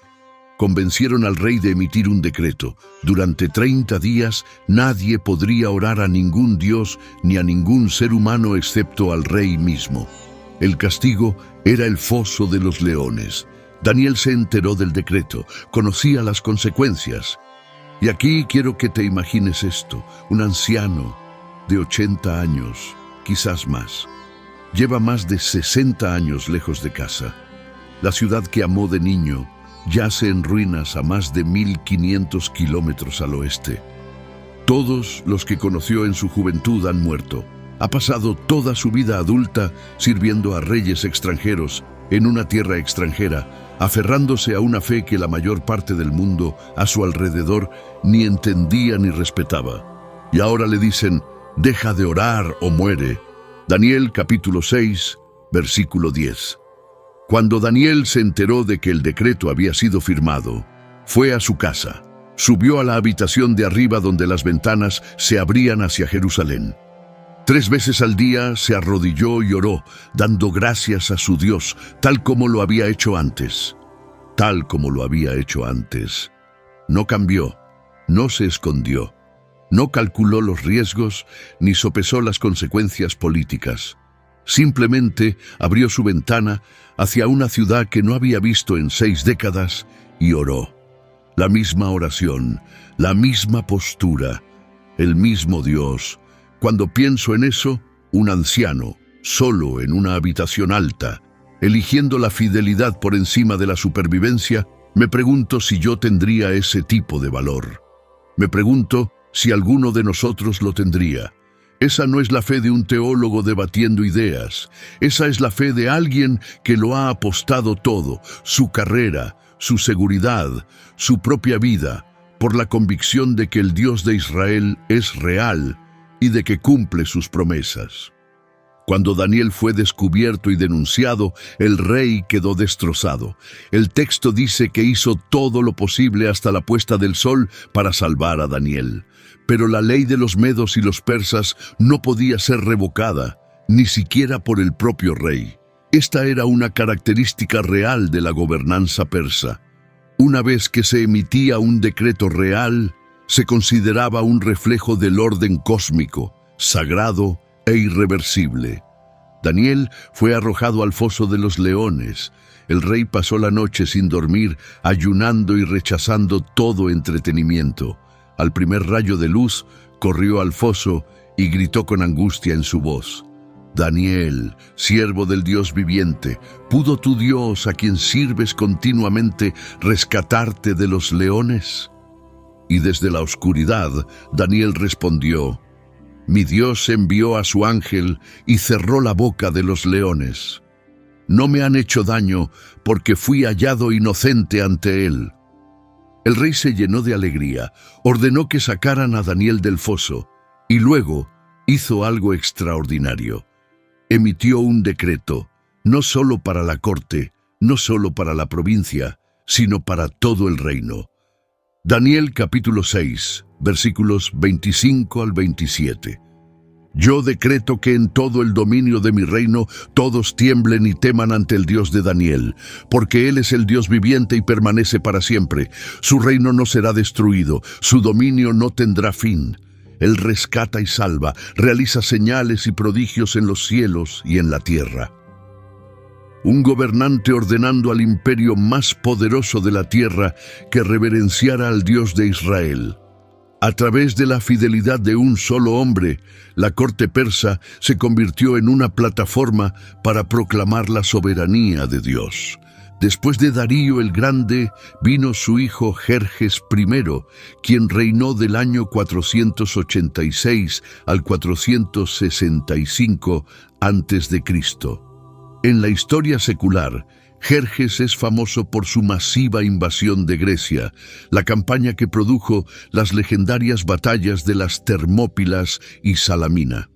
Convencieron al rey de emitir un decreto. Durante 30 días nadie podría orar a ningún dios ni a ningún ser humano excepto al rey mismo. El castigo era el foso de los leones. Daniel se enteró del decreto, conocía las consecuencias. Y aquí quiero que te imagines esto: un anciano de 80 años, quizás más. Lleva más de 60 años lejos de casa. La ciudad que amó de niño yace en ruinas a más de 1500 kilómetros al oeste. Todos los que conoció en su juventud han muerto. Ha pasado toda su vida adulta sirviendo a reyes extranjeros en una tierra extranjera, aferrándose a una fe que la mayor parte del mundo a su alrededor ni entendía ni respetaba. Y ahora le dicen: deja de orar o muere. Daniel capítulo 6, versículo 10. Cuando Daniel se enteró de que el decreto había sido firmado, fue a su casa, subió a la habitación de arriba donde las ventanas se abrían hacia Jerusalén. 3 veces al día se arrodilló y oró, dando gracias a su Dios, tal como lo había hecho antes. Tal como lo había hecho antes. No cambió, no se escondió, no calculó los riesgos ni sopesó las consecuencias políticas. Simplemente abrió su ventana hacia una ciudad que no había visto en 6 décadas y oró. La misma oración, la misma postura, el mismo Dios. Cuando pienso en eso, un anciano, solo en una habitación alta, eligiendo la fidelidad por encima de la supervivencia, me pregunto si yo tendría ese tipo de valor. Me pregunto si alguno de nosotros lo tendría. Esa no es la fe de un teólogo debatiendo ideas. Esa es la fe de alguien que lo ha apostado todo, su carrera, su seguridad, su propia vida, por la convicción de que el Dios de Israel es real y de que cumple sus promesas. Cuando Daniel fue descubierto y denunciado, el rey quedó destrozado. El texto dice que hizo todo lo posible hasta la puesta del sol para salvar a Daniel. Pero la ley de los medos y los persas no podía ser revocada, ni siquiera por el propio rey. Esta era una característica real de la gobernanza persa. Una vez que se emitía un decreto real, se consideraba un reflejo del orden cósmico, sagrado e irreversible. Daniel fue arrojado al foso de los leones. El rey pasó la noche sin dormir, ayunando y rechazando todo entretenimiento. Al primer rayo de luz, corrió al foso y gritó con angustia en su voz: Daniel, siervo del Dios viviente, ¿pudo tu Dios, a quien sirves continuamente, rescatarte de los leones? Y desde la oscuridad, Daniel respondió: mi Dios envió a su ángel y cerró la boca de los leones. No me han hecho daño porque fui hallado inocente ante él. El rey se llenó de alegría, ordenó que sacaran a Daniel del foso y luego hizo algo extraordinario. Emitió un decreto, no solo para la corte, no solo para la provincia, sino para todo el reino. Daniel capítulo 6, versículos 25 al 27. Yo decreto que en todo el dominio de mi reino todos tiemblen y teman ante el Dios de Daniel, porque Él es el Dios viviente y permanece para siempre. Su reino no será destruido, su dominio no tendrá fin. Él rescata y salva, realiza señales y prodigios en los cielos y en la tierra. Un gobernante ordenando al imperio más poderoso de la tierra que reverenciara al Dios de Israel. A través de la fidelidad de un solo hombre, la corte persa se convirtió en una plataforma para proclamar la soberanía de Dios. Después de Darío el Grande, vino su hijo Jerjes I, quien reinó del año 486 al 465 a.C. En la historia secular, Jerjes es famoso por su masiva invasión de Grecia, la campaña que produjo las legendarias batallas de las Termópilas y Salamina.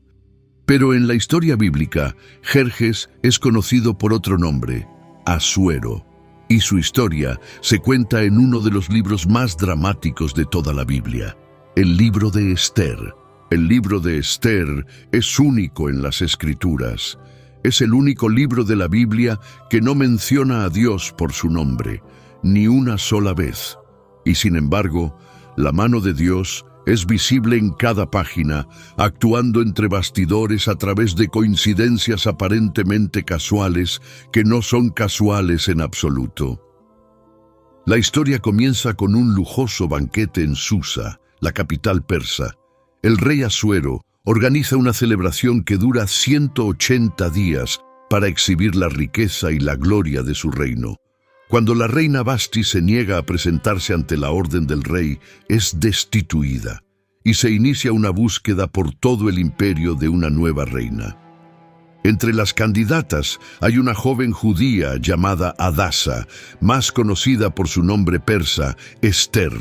Pero en la historia bíblica, Jerjes es conocido por otro nombre, Asuero. y su historia se cuenta en uno de los libros más dramáticos de toda la Biblia, el libro de Esther. El libro de Esther es único en las Escrituras. Es el único libro de la Biblia que no menciona a Dios por su nombre, ni una sola vez. Y sin embargo, la mano de Dios es visible en cada página, actuando entre bastidores a través de coincidencias aparentemente casuales que no son casuales en absoluto. La historia comienza con un lujoso banquete en Susa, la capital persa. El rey Asuero organiza una celebración que dura 180 días para exhibir la riqueza y la gloria de su reino. Cuando la reina Vasti se niega a presentarse ante la orden del rey, es destituida y se inicia una búsqueda por todo el imperio de una nueva reina. Entre las candidatas hay una joven judía llamada Hadasa, más conocida por su nombre persa, Esther.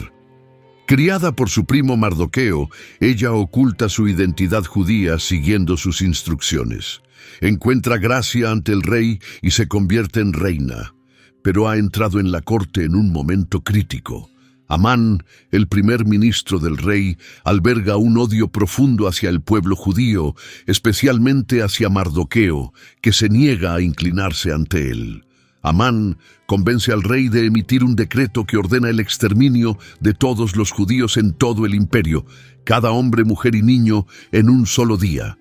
Criada por su primo Mardoqueo, ella oculta su identidad judía siguiendo sus instrucciones. Encuentra gracia ante el rey y se convierte en reina, pero ha entrado en la corte en un momento crítico. Amán, el primer ministro del rey, alberga un odio profundo hacia el pueblo judío, especialmente hacia Mardoqueo, que se niega a inclinarse ante él. Amán convence al rey de emitir un decreto que ordena el exterminio de todos los judíos en todo el imperio, cada hombre, mujer y niño, en un solo día.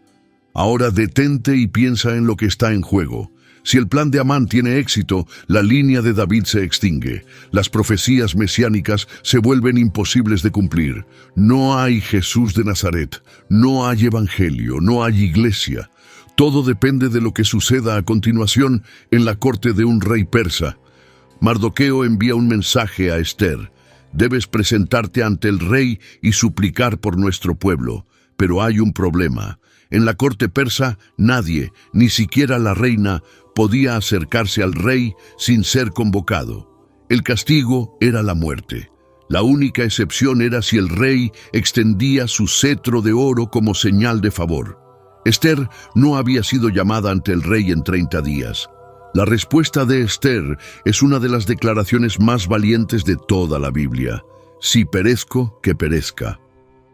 Ahora detente y piensa en lo que está en juego. Si el plan de Amán tiene éxito, la línea de David se extingue. Las profecías mesiánicas se vuelven imposibles de cumplir. No hay Jesús de Nazaret, no hay evangelio, no hay iglesia. Todo depende de lo que suceda a continuación en la corte de un rey persa. Mardoqueo envía un mensaje a Esther. Debes presentarte ante el rey y suplicar por nuestro pueblo. Pero hay un problema. En la corte persa, nadie, ni siquiera la reina, podía acercarse al rey sin ser convocado. El castigo era la muerte. La única excepción era si el rey extendía su cetro de oro como señal de favor. Esther no había sido llamada ante el rey en 30 días. La respuesta de Esther es una de las declaraciones más valientes de toda la Biblia. Si perezco, que perezca.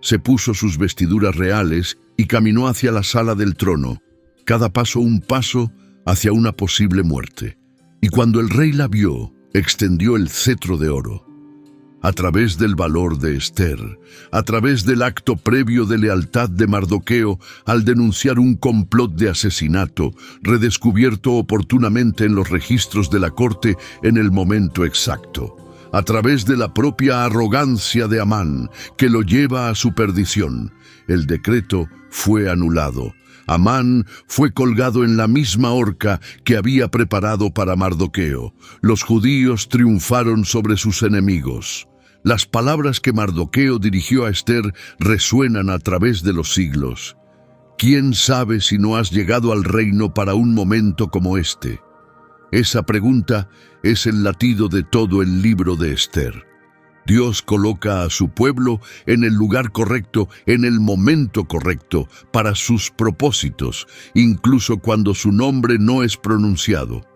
Se puso sus vestiduras reales y caminó hacia la sala del trono, cada paso un paso hacia una posible muerte. Y cuando el rey la vio, extendió el cetro de oro. A través del valor de Esther, a través del acto previo de lealtad de Mardoqueo al denunciar un complot de asesinato, redescubierto oportunamente en los registros de la corte en el momento exacto, a través de la propia arrogancia de Amán, que lo lleva a su perdición, el decreto fue anulado. Amán fue colgado en la misma horca que había preparado para Mardoqueo. Los judíos triunfaron sobre sus enemigos. Las palabras que Mardoqueo dirigió a Esther resuenan a través de los siglos. ¿Quién sabe si no has llegado al reino para un momento como este? Esa pregunta es el latido de todo el libro de Esther. Dios coloca a su pueblo en el lugar correcto, en el momento correcto, para sus propósitos, incluso cuando su nombre no es pronunciado.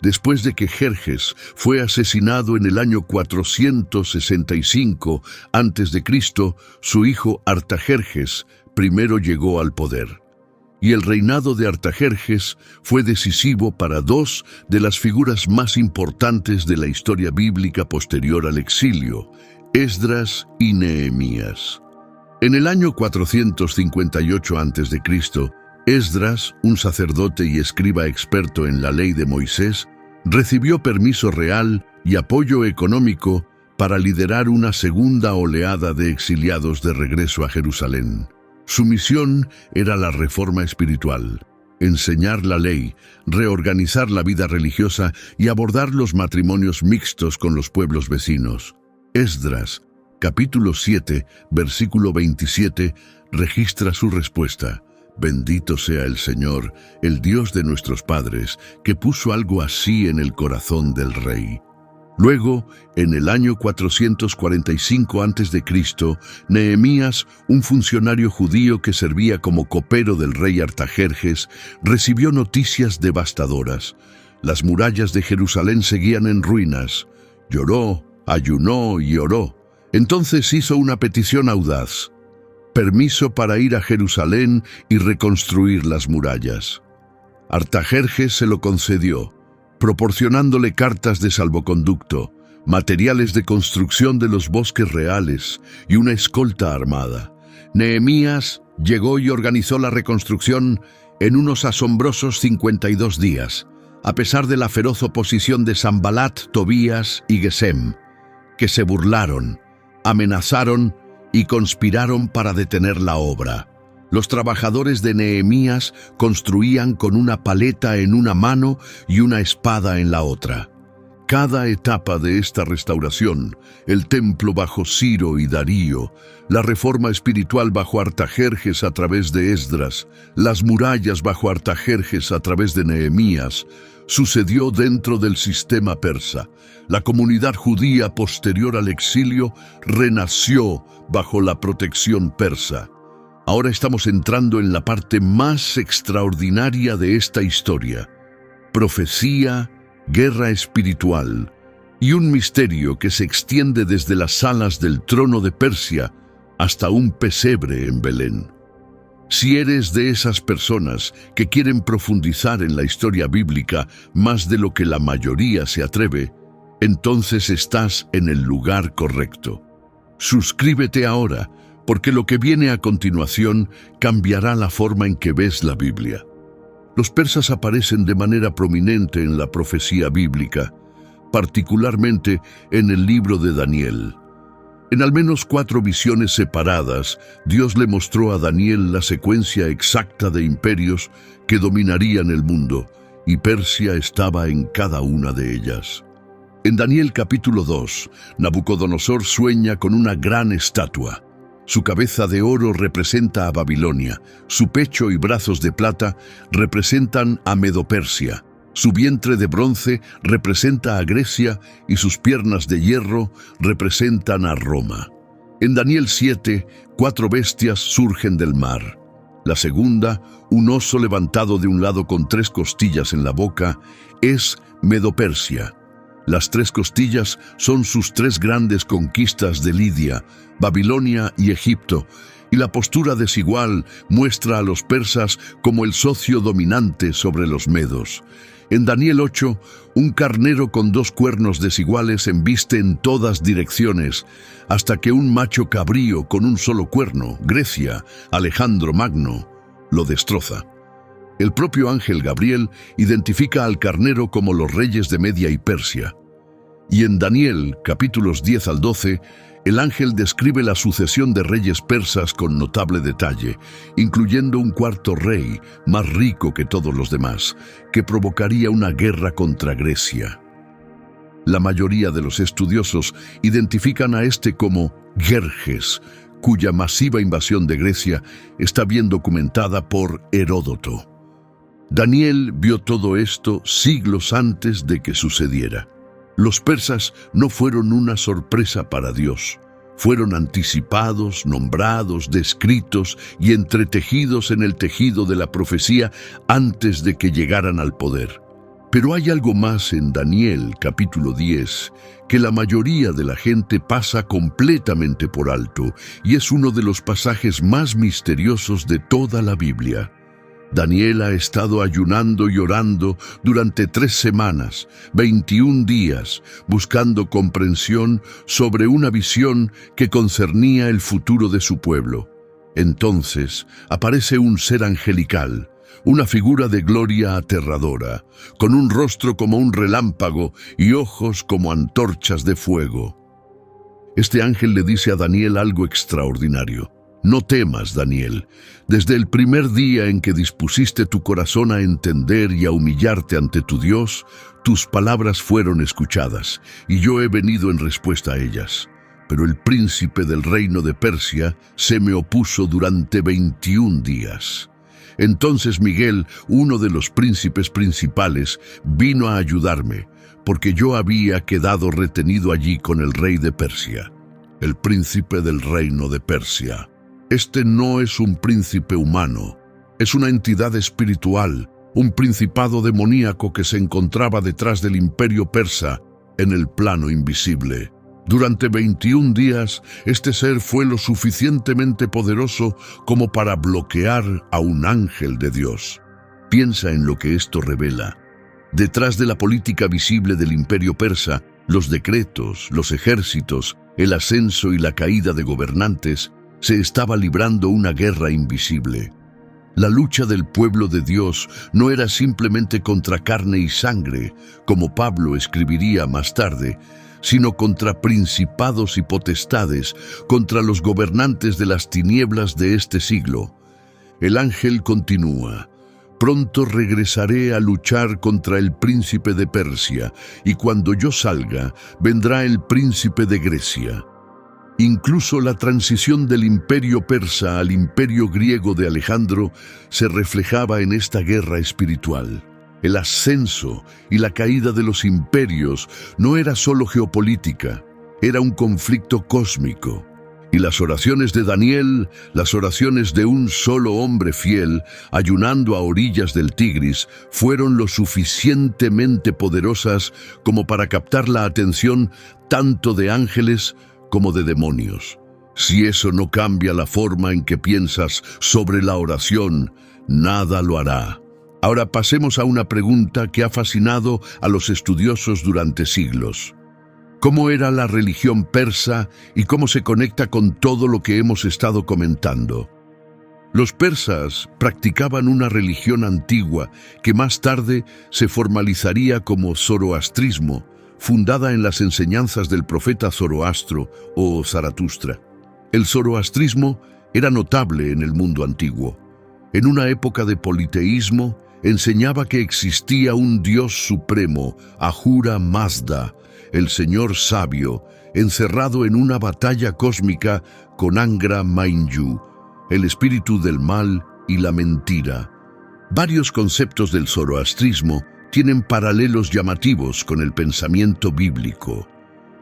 Después de que Jerjes fue asesinado en el año 465 a.C., su hijo Artajerjes primero llegó al poder. Y el reinado de Artajerjes fue decisivo para dos de las figuras más importantes de la historia bíblica posterior al exilio, Esdras y Nehemías. En el año 458 a.C., Esdras, un sacerdote y escriba experto en la ley de Moisés, recibió permiso real y apoyo económico para liderar una segunda oleada de exiliados de regreso a Jerusalén. Su misión era la reforma espiritual, enseñar la ley, reorganizar la vida religiosa y abordar los matrimonios mixtos con los pueblos vecinos. Esdras, capítulo 7, versículo 27, registra su respuesta. Bendito sea el Señor, el Dios de nuestros padres, que puso algo así en el corazón del rey. Luego, en el año 445 a.C., Nehemías, un funcionario judío que servía como copero del rey Artajerjes, recibió noticias devastadoras. Las murallas de Jerusalén seguían en ruinas. Lloró, ayunó y oró. Entonces hizo una petición audaz: permiso para ir a Jerusalén y reconstruir las murallas. Artajerjes se lo concedió, proporcionándole cartas de salvoconducto, materiales de construcción de los bosques reales y una escolta armada. Nehemías llegó y organizó la reconstrucción en unos asombrosos 52 días, a pesar de la feroz oposición de Sanbalat, Tobías y Gesem, que se burlaron, amenazaron y conspiraron para detener la obra. Los trabajadores de Nehemías construían con una paleta en una mano y una espada en la otra. Cada etapa de esta restauración, el templo bajo Ciro y Darío, la reforma espiritual bajo Artajerjes a través de Esdras, las murallas bajo Artajerjes a través de Nehemías, sucedió dentro del sistema persa. La comunidad judía posterior al exilio renació bajo la protección persa. Ahora estamos entrando en la parte más extraordinaria de esta historia: profecía, guerra espiritual y un misterio que se extiende desde las salas del trono de Persia hasta un pesebre en Belén. Si eres de esas personas que quieren profundizar en la historia bíblica más de lo que la mayoría se atreve, entonces estás en el lugar correcto. Suscríbete ahora, porque lo que viene a continuación cambiará la forma en que ves la Biblia. Los persas aparecen de manera prominente en la profecía bíblica, particularmente en el libro de Daniel. En al menos 4 visiones separadas, Dios le mostró a Daniel la secuencia exacta de imperios que dominarían el mundo, y Persia estaba en cada una de ellas. En Daniel capítulo 2, Nabucodonosor sueña con una gran estatua. Su cabeza de oro representa a Babilonia, su pecho y brazos de plata representan a Medo-Persia, su vientre de bronce representa a Grecia y sus piernas de hierro representan a Roma. En Daniel 7, 4 bestias surgen del mar. La segunda, un oso levantado de un lado con 3 costillas en la boca, es Medo-Persia. Las 3 costillas son sus 3 grandes conquistas de Lidia, Babilonia y Egipto, y la postura desigual muestra a los persas como el socio dominante sobre los medos. En Daniel 8, un carnero con 2 cuernos desiguales embiste en todas direcciones, hasta que un macho cabrío con un solo cuerno, Grecia, Alejandro Magno, lo destroza. El propio ángel Gabriel identifica al carnero como los reyes de Media y Persia. Y en Daniel, capítulos 10 al 12, el ángel describe la sucesión de reyes persas con notable detalle, incluyendo un 4º rey, más rico que todos los demás, que provocaría una guerra contra Grecia. La mayoría de los estudiosos identifican a este como Jerjes, cuya masiva invasión de Grecia está bien documentada por Heródoto. Daniel vio todo esto siglos antes de que sucediera. Los persas no fueron una sorpresa para Dios. Fueron anticipados, nombrados, descritos y entretejidos en el tejido de la profecía antes de que llegaran al poder. Pero hay algo más en Daniel capítulo 10 que la mayoría de la gente pasa completamente por alto, y es uno de los pasajes más misteriosos de toda la Biblia. Daniel ha estado ayunando y orando durante 3 semanas, 21 días, buscando comprensión sobre una visión que concernía el futuro de su pueblo. Entonces aparece un ser angelical, una figura de gloria aterradora, con un rostro como un relámpago y ojos como antorchas de fuego. Este ángel le dice a Daniel algo extraordinario. No temas, Daniel. Desde el primer día en que dispusiste tu corazón a entender y a humillarte ante tu Dios, tus palabras fueron escuchadas, y yo he venido en respuesta a ellas. Pero el príncipe del reino de Persia se me opuso durante 21 días. Entonces Miguel, uno de los príncipes principales, vino a ayudarme, porque yo había quedado retenido allí con el rey de Persia, el príncipe del reino de Persia. Este no es un príncipe humano, es una entidad espiritual un principado demoníaco que se encontraba detrás del imperio persa en el plano invisible. Durante 21 días, este ser fue lo suficientemente poderoso como para bloquear a un ángel de Dios. Piensa en lo que esto revela. Detrás de la política visible del imperio persa, los decretos, los ejércitos, el ascenso y la caída de gobernantes, se estaba librando una guerra invisible. La lucha del pueblo de Dios no era simplemente contra carne y sangre, como Pablo escribiría más tarde, sino contra principados y potestades, contra los gobernantes de las tinieblas de este siglo. El ángel continúa: pronto regresaré a luchar contra el príncipe de Persia, y cuando yo salga, vendrá el príncipe de Grecia. Incluso la transición del imperio persa al imperio griego de Alejandro se reflejaba en esta guerra espiritual. El ascenso y la caída de los imperios no era solo geopolítica, era un conflicto cósmico. Y las oraciones de Daniel, las oraciones de un solo hombre fiel, ayunando a orillas del Tigris, fueron lo suficientemente poderosas como para captar la atención tanto de ángeles como de demonios. Si eso no cambia la forma en que piensas sobre la oración, nada lo hará. Ahora pasemos a una pregunta que ha fascinado a los estudiosos durante siglos. ¿Cómo era la religión persa y cómo se conecta con todo lo que hemos estado comentando? Los persas practicaban una religión antigua que más tarde se formalizaría como zoroastrismo, fundada en las enseñanzas del profeta Zoroastro o Zaratustra. El zoroastrismo era notable en el mundo antiguo. En una época de politeísmo, enseñaba que existía un Dios supremo, Ahura Mazda, el Señor sabio, encerrado en una batalla cósmica con Angra Mainyu, el espíritu del mal y la mentira. Varios conceptos del zoroastrismo tienen paralelos llamativos con el pensamiento bíblico.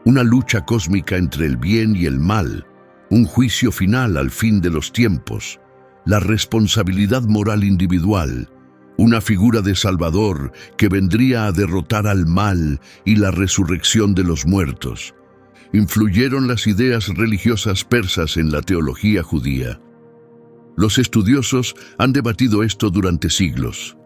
Una lucha cósmica entre el bien y el mal, un juicio final al fin de los tiempos, la responsabilidad moral individual, una figura de Salvador que vendría a derrotar al mal y la resurrección de los muertos. Influyeron las ideas religiosas persas en la teología judía. Los estudiosos han debatido esto durante siglos.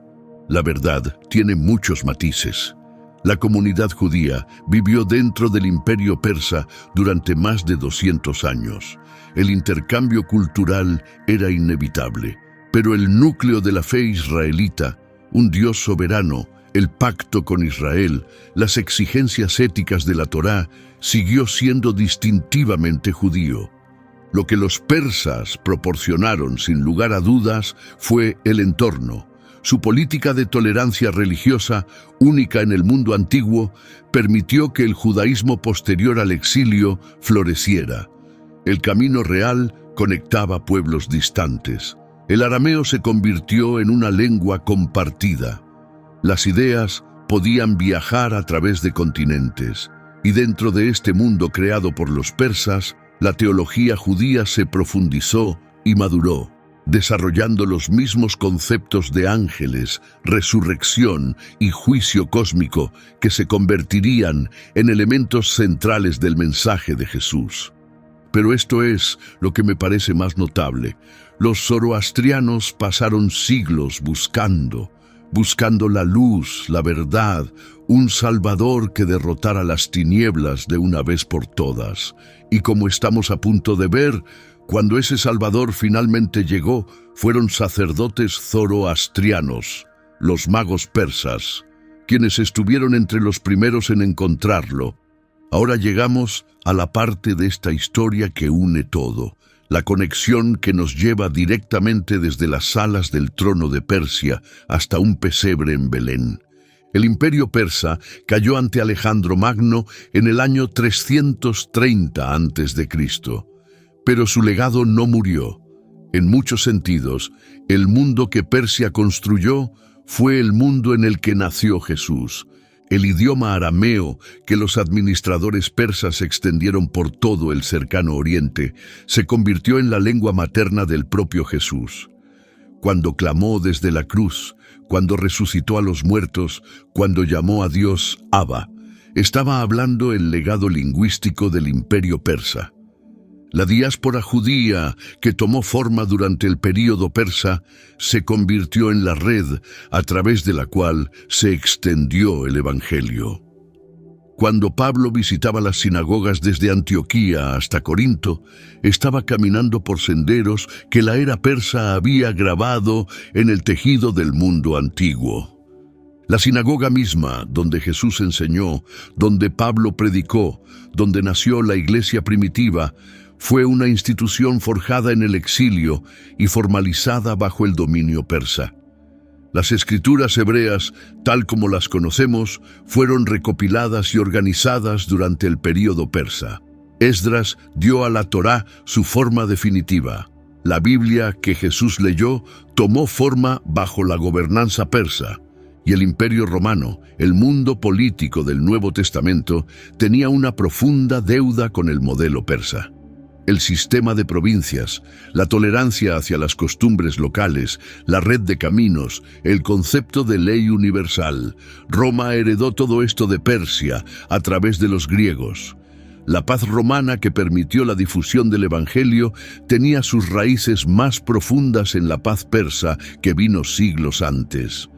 La verdad tiene muchos matices. La comunidad judía vivió dentro del imperio persa durante más de 200 años. El intercambio cultural era inevitable. Pero el núcleo de la fe israelita, un Dios soberano, el pacto con Israel, las exigencias éticas de la Torá, siguió siendo distintivamente judío. Lo que los persas proporcionaron sin lugar a dudas fue el entorno. Su política de tolerancia religiosa, única en el mundo antiguo, permitió que el judaísmo posterior al exilio floreciera. El camino real conectaba pueblos distantes. El arameo se convirtió en una lengua compartida. Las ideas podían viajar a través de continentes, y dentro de este mundo creado por los persas, la teología judía se profundizó y maduró, desarrollando los mismos conceptos de ángeles, resurrección y juicio cósmico que se convertirían en elementos centrales del mensaje de Jesús. Pero esto es lo que me parece más notable. Los zoroastrianos pasaron siglos buscando la luz, la verdad, un Salvador que derrotara las tinieblas de una vez por todas. Y como estamos a punto de ver, cuando ese Salvador finalmente llegó, fueron sacerdotes zoroastrianos, los magos persas, quienes estuvieron entre los primeros en encontrarlo. Ahora llegamos a la parte de esta historia que une todo, la conexión que nos lleva directamente desde las salas del trono de Persia hasta un pesebre en Belén. El imperio persa cayó ante Alejandro Magno en el año 330 a.C., pero su legado no murió. En muchos sentidos, el mundo que Persia construyó fue el mundo en el que nació Jesús. El idioma arameo que los administradores persas extendieron por todo el cercano oriente se convirtió en la lengua materna del propio Jesús. Cuando clamó desde la cruz, cuando resucitó a los muertos, cuando llamó a Dios Abba. Estaba hablando el legado lingüístico del imperio persa. La diáspora judía, que tomó forma durante el período persa, se convirtió en la red a través de la cual se extendió el Evangelio. Cuando Pablo visitaba las sinagogas desde Antioquía hasta Corinto, estaba caminando por senderos que la era persa había grabado en el tejido del mundo antiguo. La sinagoga misma, donde Jesús enseñó, donde Pablo predicó, donde nació la iglesia primitiva, fue una institución forjada en el exilio y formalizada bajo el dominio persa. Las escrituras hebreas, tal como las conocemos, fueron recopiladas y organizadas durante el período persa. Esdras dio a la Torá su forma definitiva. La Biblia que Jesús leyó tomó forma bajo la gobernanza persa, y el Imperio Romano, el mundo político del Nuevo Testamento, tenía una profunda deuda con el modelo persa. El sistema de provincias, la tolerancia hacia las costumbres locales, la red de caminos, el concepto de ley universal. Roma heredó todo esto de Persia a través de los griegos. La paz romana que permitió la difusión del Evangelio tenía sus raíces más profundas en la paz persa que vino siglos antes.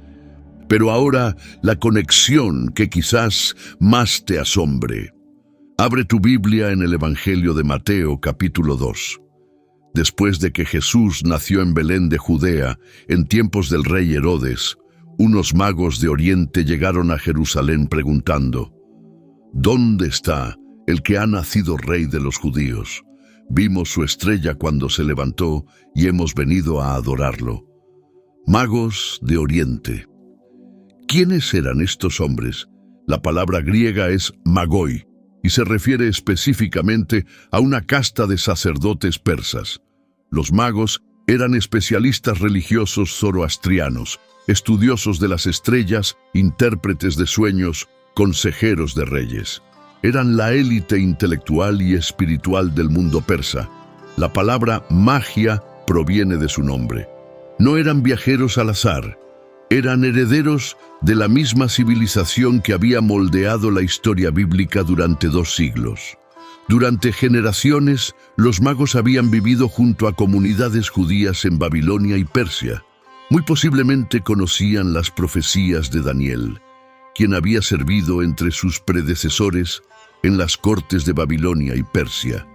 Pero ahora la conexión que quizás más te asombre. Abre tu Biblia en el Evangelio de Mateo, capítulo 2. Después de que Jesús nació en Belén de Judea, en tiempos del rey Herodes, unos magos de Oriente llegaron a Jerusalén preguntando: ¿Dónde está el que ha nacido rey de los judíos? Vimos su estrella cuando se levantó y hemos venido a adorarlo. Magos de Oriente. ¿Quiénes eran estos hombres? La palabra griega es magoi, y se refiere específicamente a una casta de sacerdotes persas. Los magos eran especialistas religiosos zoroastrianos, estudiosos de las estrellas, intérpretes de sueños, consejeros de reyes. Eran la élite intelectual y espiritual del mundo persa. La palabra magia proviene de su nombre. No eran viajeros al azar. Eran herederos de la misma civilización que había moldeado la historia bíblica durante 2 siglos. Durante generaciones, los magos habían vivido junto a comunidades judías en Babilonia y Persia. Muy posiblemente conocían las profecías de Daniel, quien había servido entre sus predecesores en las cortes de Babilonia y Persia.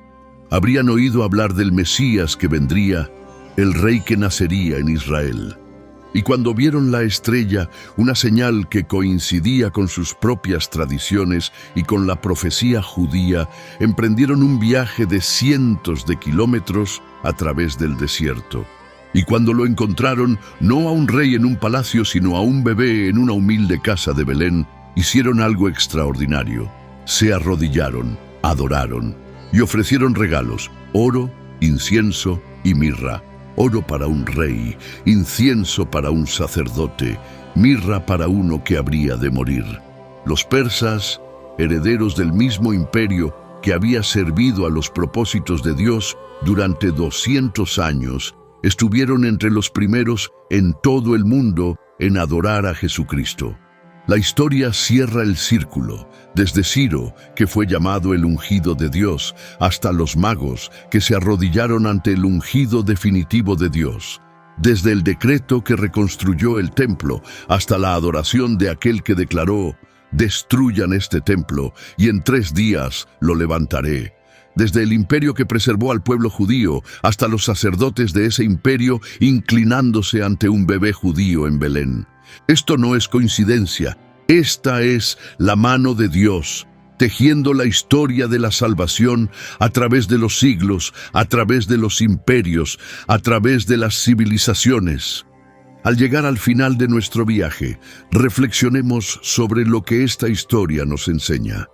Habrían oído hablar del Mesías que vendría, el rey que nacería en Israel. Y cuando vieron la estrella, una señal que coincidía con sus propias tradiciones y con la profecía judía, emprendieron un viaje de cientos de kilómetros a través del desierto. Y cuando lo encontraron, no a un rey en un palacio, sino a un bebé en una humilde casa de Belén, hicieron algo extraordinario. Se arrodillaron, adoraron y ofrecieron regalos: oro, incienso y mirra. Oro para un rey, incienso para un sacerdote, mirra para uno que habría de morir. Los persas, herederos del mismo imperio que había servido a los propósitos de Dios durante 200 años, estuvieron entre los primeros en todo el mundo en adorar a Jesucristo. La historia cierra el círculo, desde Ciro, que fue llamado el ungido de Dios, hasta los magos, que se arrodillaron ante el ungido definitivo de Dios. Desde el decreto que reconstruyó el templo, hasta la adoración de aquel que declaró: «Destruyan este templo, y en 3 días lo levantaré». Desde el imperio que preservó al pueblo judío, hasta los sacerdotes de ese imperio inclinándose ante un bebé judío en Belén. Esto no es coincidencia, esta es la mano de Dios, tejiendo la historia de la salvación a través de los siglos, a través de los imperios, a través de las civilizaciones. Al llegar al final de nuestro viaje, reflexionemos sobre lo que esta historia nos enseña.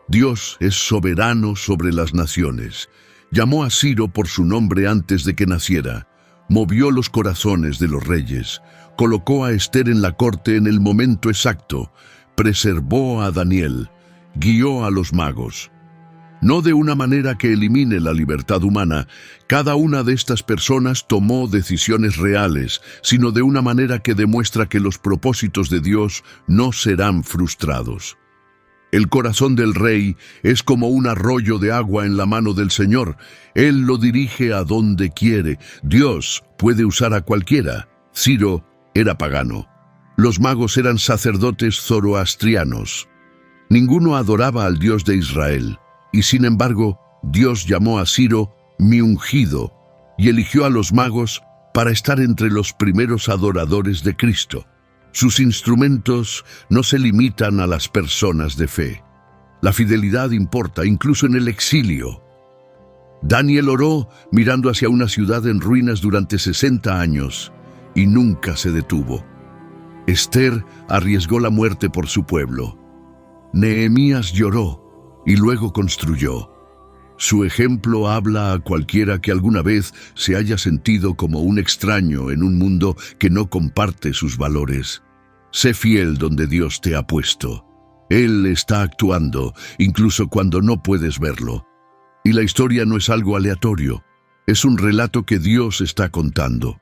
Dios es soberano sobre las naciones. Llamó a Ciro por su nombre antes de que naciera. Movió los corazones de los reyes. Colocó a Esther en la corte en el momento exacto. Preservó a Daniel. Guió a los magos. no de una manera que elimine la libertad humana. Cada una de estas personas tomó decisiones reales, sino de una manera que demuestra que los propósitos de Dios no serán frustrados. El corazón del rey es como un arroyo de agua en la mano del Señor. Él lo dirige a donde quiere. Dios puede usar a cualquiera. Ciro era pagano. Los magos eran sacerdotes zoroastrianos. Ninguno adoraba al Dios de Israel. Y sin embargo, Dios llamó a Ciro mi ungido y eligió a los magos para estar entre los primeros adoradores de Cristo. Sus instrumentos no se limitan a las personas de fe. La fidelidad importa, incluso en el exilio. Daniel oró mirando hacia una ciudad en ruinas durante 60 años y nunca se detuvo. Esther arriesgó la muerte por su pueblo. Nehemías lloró y luego construyó. Su ejemplo habla a cualquiera que alguna vez se haya sentido como un extraño en un mundo que no comparte sus valores. Sé fiel donde Dios te ha puesto. Él está actuando, incluso cuando no puedes verlo. Y la historia no es algo aleatorio, es un relato que Dios está contando.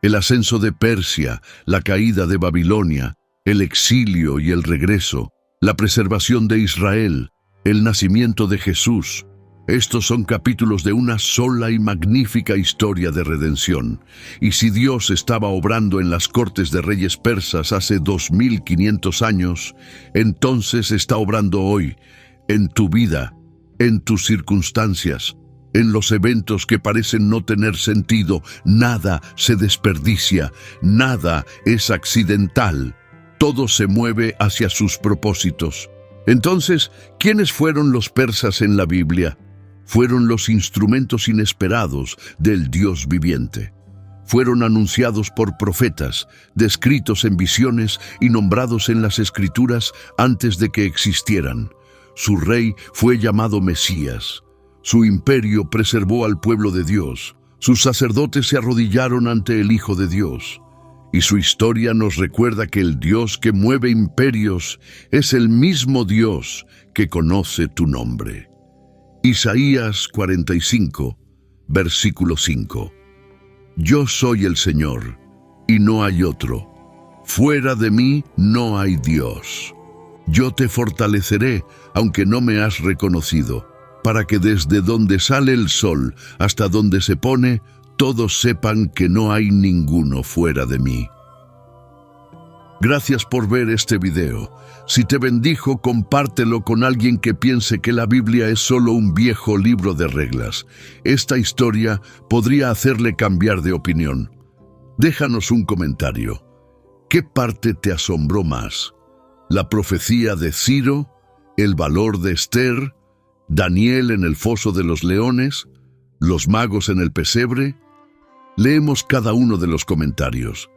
El ascenso de Persia, la caída de Babilonia, el exilio y el regreso, la preservación de Israel, el nacimiento de Jesús. Estos son capítulos de una sola y magnífica historia de redención. Y si Dios estaba obrando en las cortes de reyes persas hace 2500 años, entonces está obrando hoy, en tu vida, en tus circunstancias, en los eventos que parecen no tener sentido. Nada se desperdicia, nada es accidental. Todo se mueve hacia sus propósitos. Entonces, ¿quiénes fueron los persas en la Biblia? Fueron los instrumentos inesperados del Dios viviente. Fueron anunciados por profetas, descritos en visiones y nombrados en las Escrituras antes de que existieran. Su rey fue llamado Mesías. Su imperio preservó al pueblo de Dios. Sus sacerdotes se arrodillaron ante el Hijo de Dios. Y su historia nos recuerda que el Dios que mueve imperios es el mismo Dios que conoce tu nombre. Isaías 45, versículo 5. Yo soy el Señor, y no hay otro. Fuera de mí no hay Dios. Yo te fortaleceré, aunque no me has reconocido, para que desde donde sale el sol hasta donde se pone, todos sepan que no hay ninguno fuera de mí. Gracias por ver este video. Si te bendijo, compártelo con alguien que piense que la Biblia es solo un viejo libro de reglas. Esta historia podría hacerle cambiar de opinión. Déjanos un comentario. ¿Qué parte te asombró más? ¿La profecía de Ciro? ¿El valor de Esther? ¿Daniel en el foso de los leones? ¿Los magos en el pesebre? Leemos cada uno de los comentarios.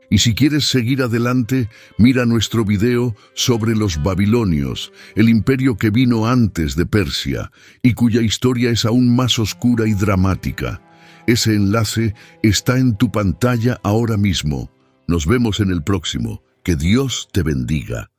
Y si quieres seguir adelante, mira nuestro video sobre los babilonios, el imperio que vino antes de Persia y cuya historia es aún más oscura y dramática. Ese enlace está en tu pantalla ahora mismo. Nos vemos en el próximo. Que Dios te bendiga.